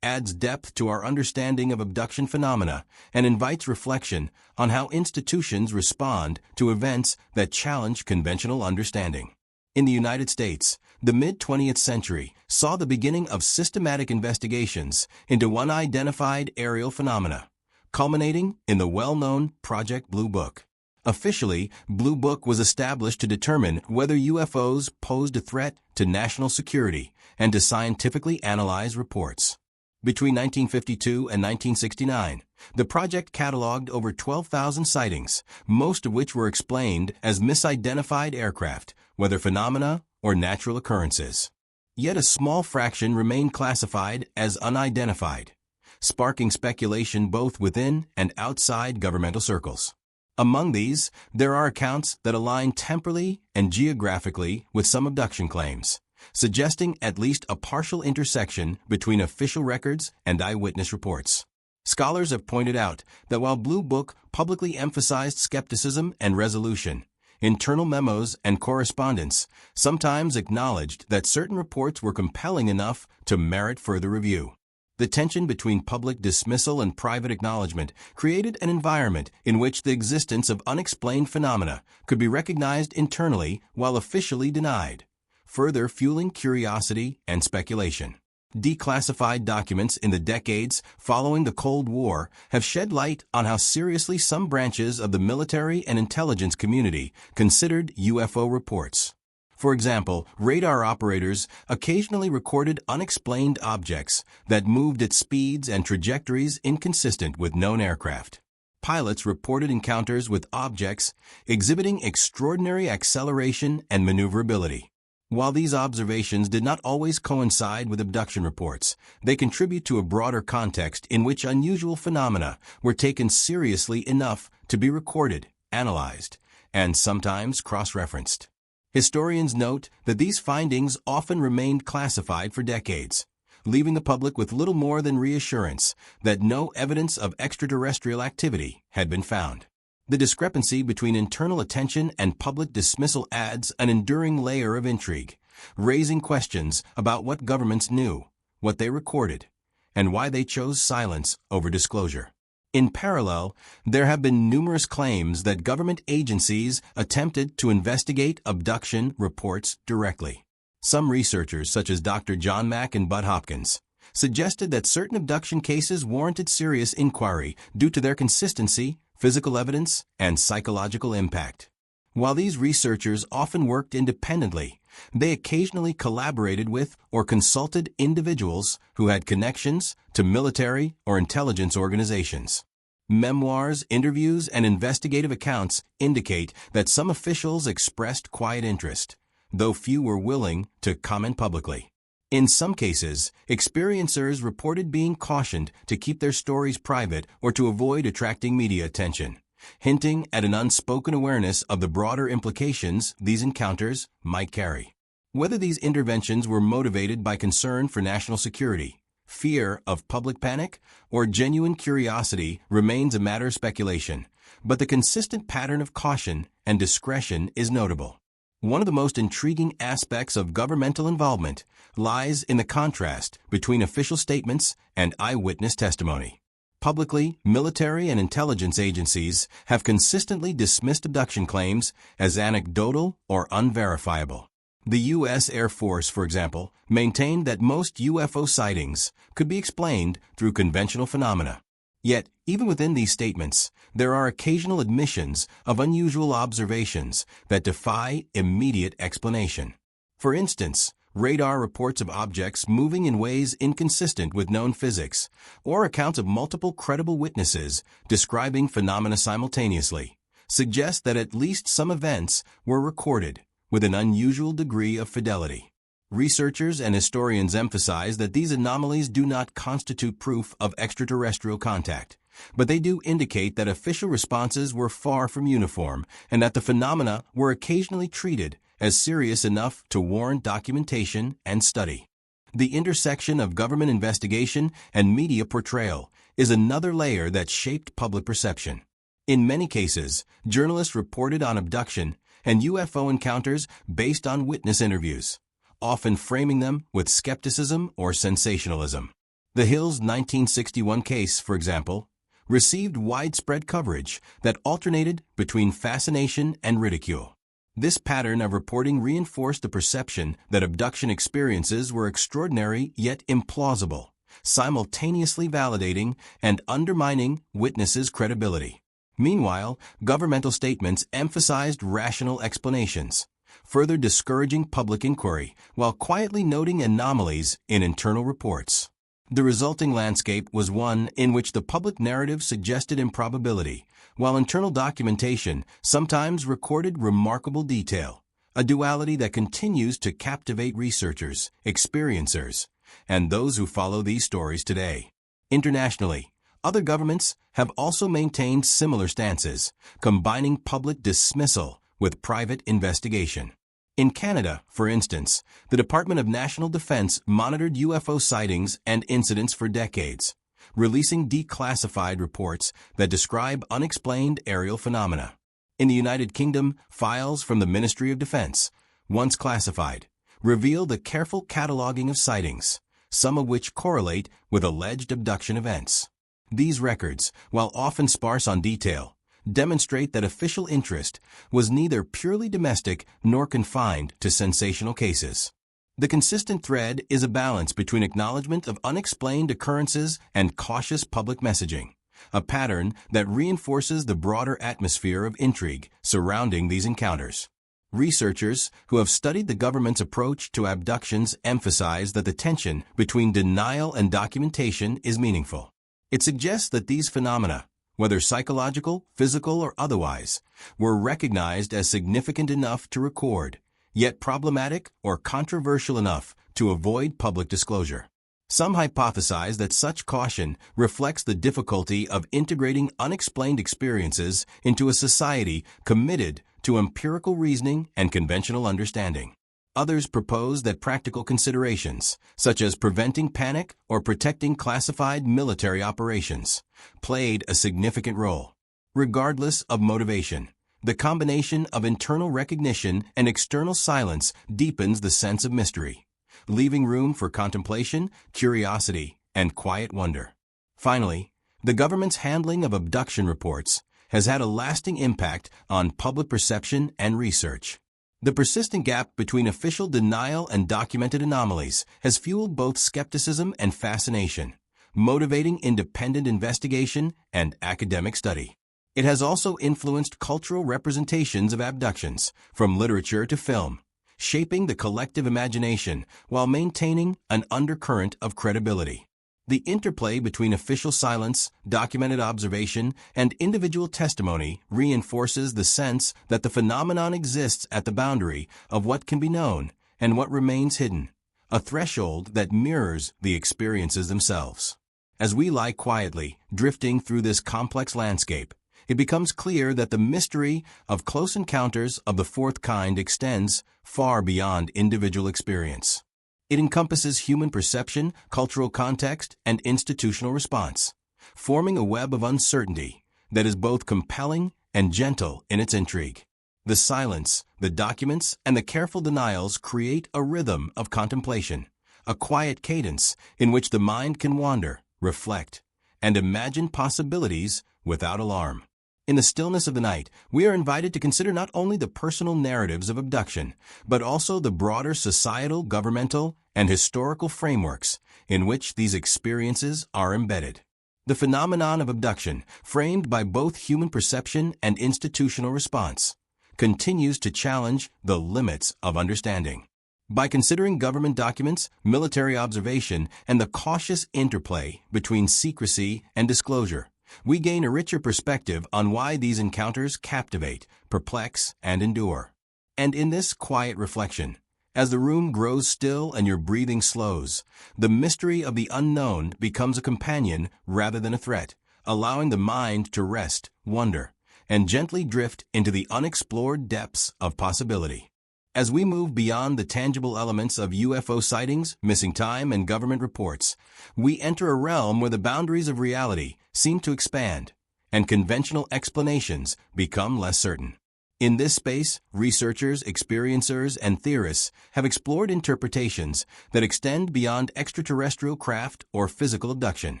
adds depth to our understanding of abduction phenomena and invites reflection on how institutions respond to events that challenge conventional understanding. In the United States, the mid-20th century saw the beginning of systematic investigations into unidentified aerial phenomena, culminating in the well-known Project Blue Book. Officially, Blue Book was established to determine whether UFOs posed a threat to national security and to scientifically analyze reports. Between 1952 and 1969, the project cataloged over 12,000 sightings, most of which were explained as misidentified aircraft, whether phenomena or natural occurrences. Yet a small fraction remained classified as unidentified, sparking speculation both within and outside governmental circles. Among these, there are accounts that align temporally and geographically with some abduction claims, suggesting at least a partial intersection between official records and eyewitness reports. Scholars have pointed out that while Blue Book publicly emphasized skepticism and resolution, internal memos and correspondence sometimes acknowledged that certain reports were compelling enough to merit further review. The tension between public dismissal and private acknowledgement created an environment in which the existence of unexplained phenomena could be recognized internally while officially denied, further fueling curiosity and speculation. Declassified documents in the decades following the Cold War have shed light on how seriously some branches of the military and intelligence community considered UFO reports. For example, radar operators occasionally recorded unexplained objects that moved at speeds and trajectories inconsistent with known aircraft. Pilots reported encounters with objects exhibiting extraordinary acceleration and maneuverability. While these observations did not always coincide with abduction reports, they contribute to a broader context in which unusual phenomena were taken seriously enough to be recorded, analyzed, and sometimes cross-referenced. Historians note that these findings often remained classified for decades, leaving the public with little more than reassurance that no evidence of extraterrestrial activity had been found. The discrepancy between internal attention and public dismissal adds an enduring layer of intrigue, raising questions about what governments knew, what they recorded, and why they chose silence over disclosure. In parallel, there have been numerous claims that government agencies attempted to investigate abduction reports directly. Some researchers, such as Dr. John Mack and Bud Hopkins, suggested that certain abduction cases warranted serious inquiry due to their consistency, physical evidence, and psychological impact. While these researchers often worked independently, they occasionally collaborated with or consulted individuals who had connections to military or intelligence organizations. Memoirs, interviews, and investigative accounts indicate that some officials expressed quiet interest, though few were willing to comment publicly. In some cases, experiencers reported being cautioned to keep their stories private or to avoid attracting media attention, hinting at an unspoken awareness of the broader implications these encounters might carry. Whether these interventions were motivated by concern for national security, fear of public panic, or genuine curiosity remains a matter of speculation, but the consistent pattern of caution and discretion is notable. One of the most intriguing aspects of governmental involvement lies in the contrast between official statements and eyewitness testimony. Publicly, military and intelligence agencies have consistently dismissed abduction claims as anecdotal or unverifiable. The U.S. Air Force, for example, maintained that most UFO sightings could be explained through conventional phenomena. Yet, even within these statements, there are occasional admissions of unusual observations that defy immediate explanation. For instance, radar reports of objects moving in ways inconsistent with known physics, or accounts of multiple credible witnesses describing phenomena simultaneously, suggest that at least some events were recorded with an unusual degree of fidelity. Researchers and historians emphasize that these anomalies do not constitute proof of extraterrestrial contact, but they do indicate that official responses were far from uniform and that the phenomena were occasionally treated as serious enough to warrant documentation and study. The intersection of government investigation and media portrayal is another layer that shaped public perception. In many cases, journalists reported on abduction and UFO encounters based on witness interviews, often framing them with skepticism or sensationalism. The Hill's 1961 case, for example, received widespread coverage that alternated between fascination and ridicule. This pattern of reporting reinforced the perception that abduction experiences were extraordinary yet implausible, simultaneously validating and undermining witnesses' credibility. Meanwhile, governmental statements emphasized rational explanations, further discouraging public inquiry while quietly noting anomalies in internal reports. The resulting landscape was one in which the public narrative suggested improbability, while internal documentation sometimes recorded remarkable detail, a duality that continues to captivate researchers, experiencers, and those who follow these stories today. Internationally, other governments have also maintained similar stances, combining public dismissal with private investigation. In Canada, for instance, the Department of National Defence monitored UFO sightings and incidents for decades, releasing declassified reports that describe unexplained aerial phenomena. In the United Kingdom, files from the Ministry of Defence, once classified, reveal the careful cataloging of sightings, some of which correlate with alleged abduction events. These records, while often sparse on detail, demonstrate that official interest was neither purely domestic nor confined to sensational cases. The consistent thread is a balance between acknowledgement of unexplained occurrences and cautious public messaging, a pattern that reinforces the broader atmosphere of intrigue surrounding these encounters. Researchers who have studied the government's approach to abductions emphasize that the tension between denial and documentation is meaningful. It suggests that these phenomena, whether psychological, physical, or otherwise, were recognized as significant enough to record, yet problematic or controversial enough to avoid public disclosure. Some hypothesize that such caution reflects the difficulty of integrating unexplained experiences into a society committed to empirical reasoning and conventional understanding. Others propose that practical considerations, such as preventing panic or protecting classified military operations, played a significant role. Regardless of motivation, the combination of internal recognition and external silence deepens the sense of mystery, leaving room for contemplation, curiosity, and quiet wonder. Finally, the government's handling of abduction reports has had a lasting impact on public perception and research. The persistent gap between official denial and documented anomalies has fueled both skepticism and fascination, motivating independent investigation and academic study. It has also influenced cultural representations of abductions, from literature to film, shaping the collective imagination while maintaining an undercurrent of credibility. The interplay between official silence, documented observation, and individual testimony reinforces the sense that the phenomenon exists at the boundary of what can be known and what remains hidden, a threshold that mirrors the experiences themselves. As we lie quietly, drifting through this complex landscape, it becomes clear that the mystery of close encounters of the fourth kind extends far beyond individual experience. It encompasses human perception, cultural context, and institutional response, forming a web of uncertainty that is both compelling and gentle in its intrigue. The silence, the documents, and the careful denials create a rhythm of contemplation, a quiet cadence in which the mind can wander, reflect, and imagine possibilities without alarm. In the stillness of the night, we are invited to consider not only the personal narratives of abduction, but also the broader societal, governmental, and historical frameworks in which these experiences are embedded. The phenomenon of abduction, framed by both human perception and institutional response, continues to challenge the limits of understanding. By considering government documents, military observation, and the cautious interplay between secrecy and disclosure, we gain a richer perspective on why these encounters captivate, perplex, and endure. And in this quiet reflection, as the room grows still and your breathing slows, the mystery of the unknown becomes a companion rather than a threat, allowing the mind to rest, wonder, and gently drift into the unexplored depths of possibility. As we move beyond the tangible elements of UFO sightings, missing time, and government reports, we enter a realm where the boundaries of reality seem to expand, and conventional explanations become less certain. In this space, researchers, experiencers, and theorists have explored interpretations that extend beyond extraterrestrial craft or physical abduction,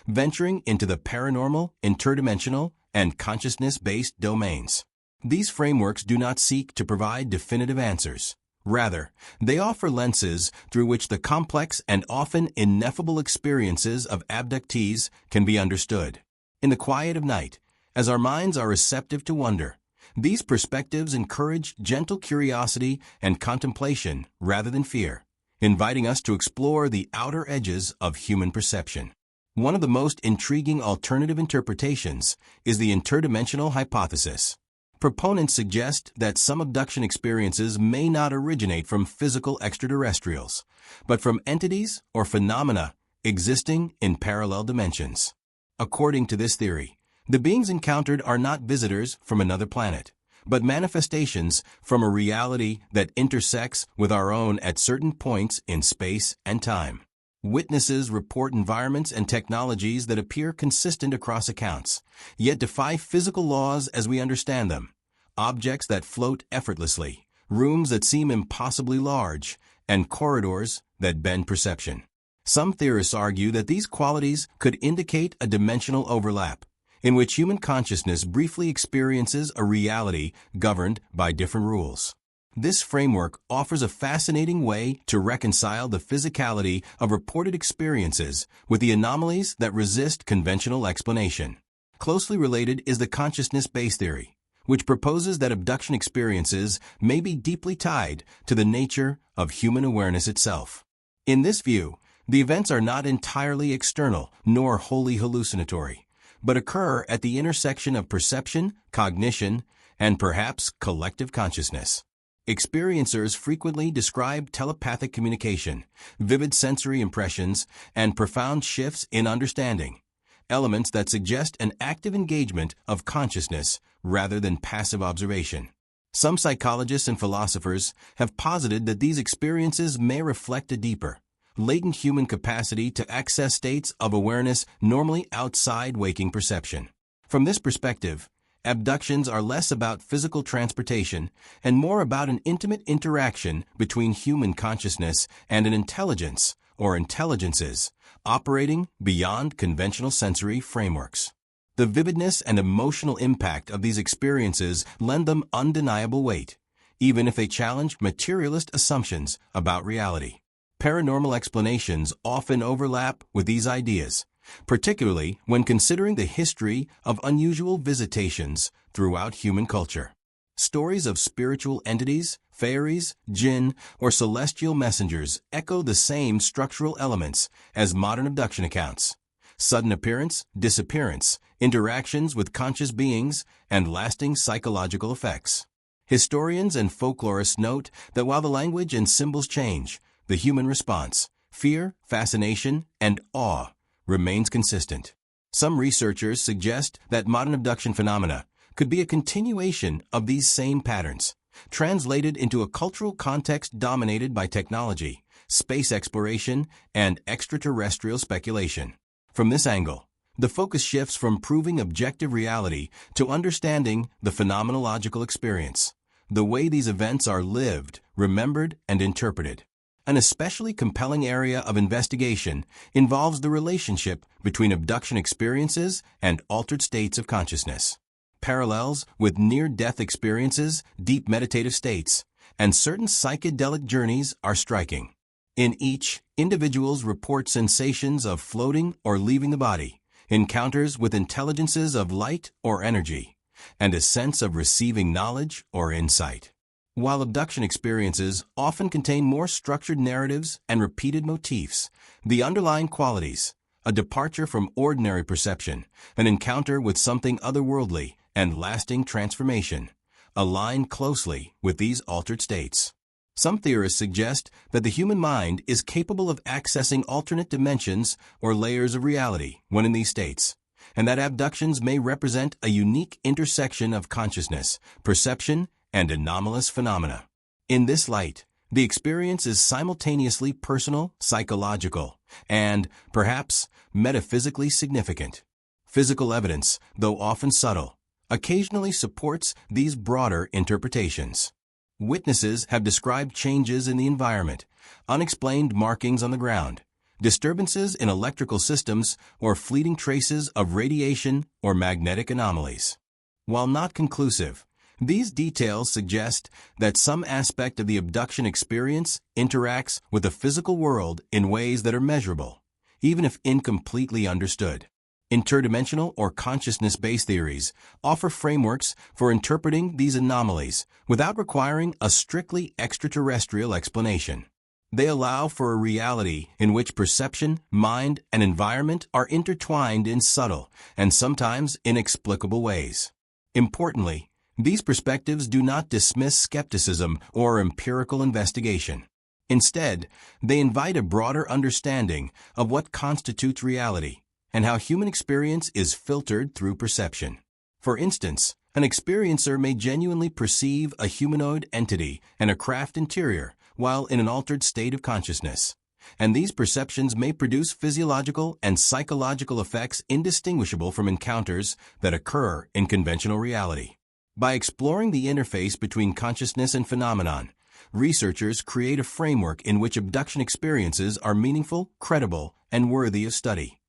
venturing into the paranormal, interdimensional, and consciousness-based domains. These frameworks do not seek to provide definitive answers. Rather, they offer lenses through which the complex and often ineffable experiences of abductees can be understood. In the quiet of night, as our minds are receptive to wonder, these perspectives encourage gentle curiosity and contemplation rather than fear, inviting us to explore the outer edges of human perception. One of the most intriguing alternative interpretations is the interdimensional hypothesis. Proponents suggest that some abduction experiences may not originate from physical extraterrestrials, but from entities or phenomena existing in parallel dimensions. According to this theory, the beings encountered are not visitors from another planet, but manifestations from a reality that intersects with our own at certain points in space and time. Witnesses report environments and technologies that appear consistent across accounts, yet defy physical laws as we understand them. Objects that float effortlessly, rooms that seem impossibly large, and corridors that bend perception. Some theorists argue that these qualities could indicate a dimensional overlap, in which human consciousness briefly experiences a reality governed by different rules. This framework offers a fascinating way to reconcile the physicality of reported experiences with the anomalies that resist conventional explanation. Closely related is the consciousness-based theory, which proposes that abduction experiences may be deeply tied to the nature of human awareness itself. In this view, the events are not entirely external nor wholly hallucinatory, but occur at the intersection of perception, cognition, and perhaps collective consciousness. Experiencers frequently describe telepathic communication, vivid sensory impressions, and profound shifts in understanding, elements that suggest an active engagement of consciousness rather than passive observation. Some psychologists and philosophers have posited that these experiences may reflect a deeper, latent human capacity to access states of awareness normally outside waking perception. From this perspective, abductions are less about physical transportation and more about an intimate interaction between human consciousness and an intelligence or intelligences operating beyond conventional sensory frameworks. The vividness and emotional impact of these experiences lend them undeniable weight, even if they challenge materialist assumptions about reality. Paranormal explanations often overlap with these ideas, particularly when considering the history of unusual visitations throughout human culture. Stories of spiritual entities, fairies, jinn, or celestial messengers echo the same structural elements as modern abduction accounts: sudden appearance, disappearance, interactions with conscious beings, and lasting psychological effects. Historians and folklorists note that while the language and symbols change, the human response, fear, fascination, and awe, remains consistent. Some researchers suggest that modern abduction phenomena could be a continuation of these same patterns, translated into a cultural context dominated by technology, space exploration, and extraterrestrial speculation. From this angle, the focus shifts from proving objective reality to understanding the phenomenological experience, the way these events are lived, remembered, and interpreted. An especially compelling area of investigation involves the relationship between abduction experiences and altered states of consciousness. Parallels with near-death experiences, deep meditative states, and certain psychedelic journeys are striking. In each, individuals report sensations of floating or leaving the body, encounters with intelligences of light or energy, and a sense of receiving knowledge or insight. While abduction experiences often contain more structured narratives and repeated motifs, the underlying qualities, a departure from ordinary perception, an encounter with something otherworldly, and lasting transformation, align closely with these altered states. Some theorists suggest that the human mind is capable of accessing alternate dimensions or layers of reality when in these states, and that abductions may represent a unique intersection of consciousness, perception, and anomalous phenomena. In this light, the experience is simultaneously personal, psychological, and, perhaps, metaphysically significant. Physical evidence, though often subtle, occasionally supports these broader interpretations. Witnesses have described changes in the environment, unexplained markings on the ground, disturbances in electrical systems, or fleeting traces of radiation or magnetic anomalies. While not conclusive, these details suggest that some aspect of the abduction experience interacts with the physical world in ways that are measurable, even if incompletely understood. Interdimensional or consciousness-based theories offer frameworks for interpreting these anomalies without requiring a strictly extraterrestrial explanation. They allow for a reality in which perception, mind, and environment are intertwined in subtle and sometimes inexplicable ways. Importantly, these perspectives do not dismiss skepticism or empirical investigation. Instead, they invite a broader understanding of what constitutes reality and how human experience is filtered through perception. For instance, an experiencer may genuinely perceive a humanoid entity and a craft interior while in an altered state of consciousness, and these perceptions may produce physiological and psychological effects indistinguishable from encounters that occur in conventional reality. By exploring the interface between consciousness and phenomenon, researchers create a framework in which abduction experiences are meaningful, credible, and worthy of study,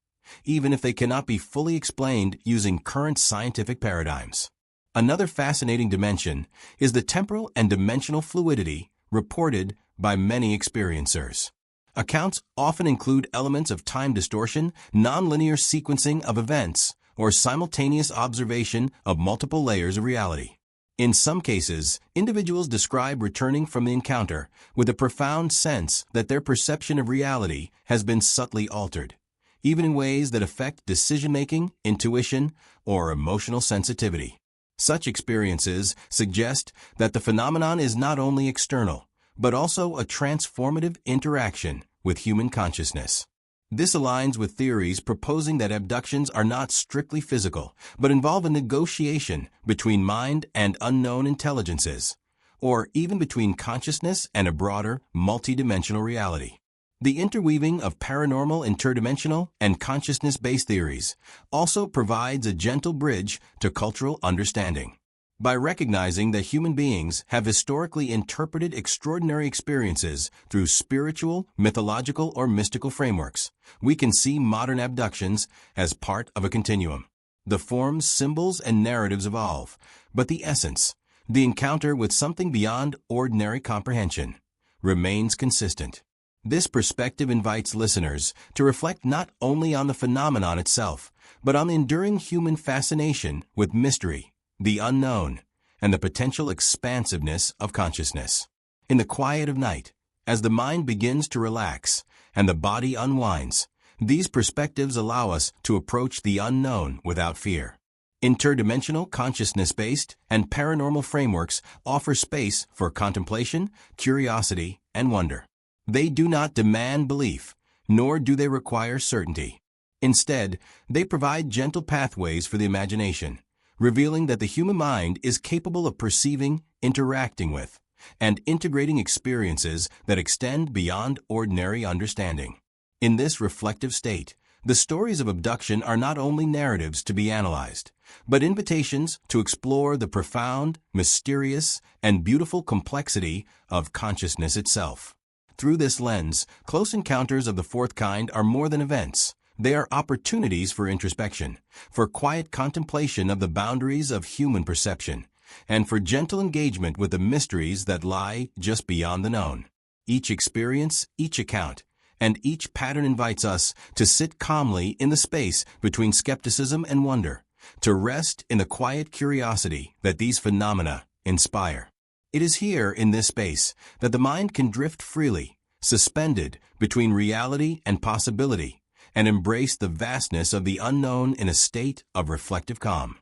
even if they cannot be fully explained using current scientific paradigms. Another fascinating dimension is the temporal and dimensional fluidity reported by many experiencers. Accounts often include elements of time distortion, nonlinear sequencing of events, or simultaneous observation of multiple layers of reality. In some cases, individuals describe returning from the encounter with a profound sense that their perception of reality has been subtly altered, even in ways that affect decision-making, intuition, or emotional sensitivity. Such experiences suggest that the phenomenon is not only external, but also a transformative interaction with human consciousness. This aligns with theories proposing that abductions are not strictly physical, but involve a negotiation between mind and unknown intelligences, or even between consciousness and a broader, multidimensional reality. The interweaving of paranormal, interdimensional, and consciousness-based theories also provides a gentle bridge to cultural understanding. By recognizing that human beings have historically interpreted extraordinary experiences through spiritual, mythological, or mystical frameworks, we can see modern abductions as part of a continuum. The forms, symbols, and narratives evolve, but the essence, the encounter with something beyond ordinary comprehension, remains consistent. This perspective invites listeners to reflect not only on the phenomenon itself, but on the enduring human fascination with mystery, the unknown, and the potential expansiveness of consciousness. In the quiet of night, as the mind begins to relax and the body unwinds, these perspectives allow us to approach the unknown without fear. Interdimensional consciousness-based and paranormal frameworks offer space for contemplation, curiosity, and wonder. They do not demand belief, nor do they require certainty. Instead, they provide gentle pathways for the imagination, revealing that the human mind is capable of perceiving, interacting with, and integrating experiences that extend beyond ordinary understanding. In this reflective state, the stories of abduction are not only narratives to be analyzed, but invitations to explore the profound, mysterious, and beautiful complexity of consciousness itself. Through this lens, Close Encounters of the Fourth Kind are more than events. They are opportunities for introspection, for quiet contemplation of the boundaries of human perception, and for gentle engagement with the mysteries that lie just beyond the known. Each experience, each account, and each pattern invites us to sit calmly in the space between skepticism and wonder, to rest in the quiet curiosity that these phenomena inspire. It is here, in this space, that the mind can drift freely, suspended between reality and possibility, and embrace the vastness of the unknown in a state of reflective calm.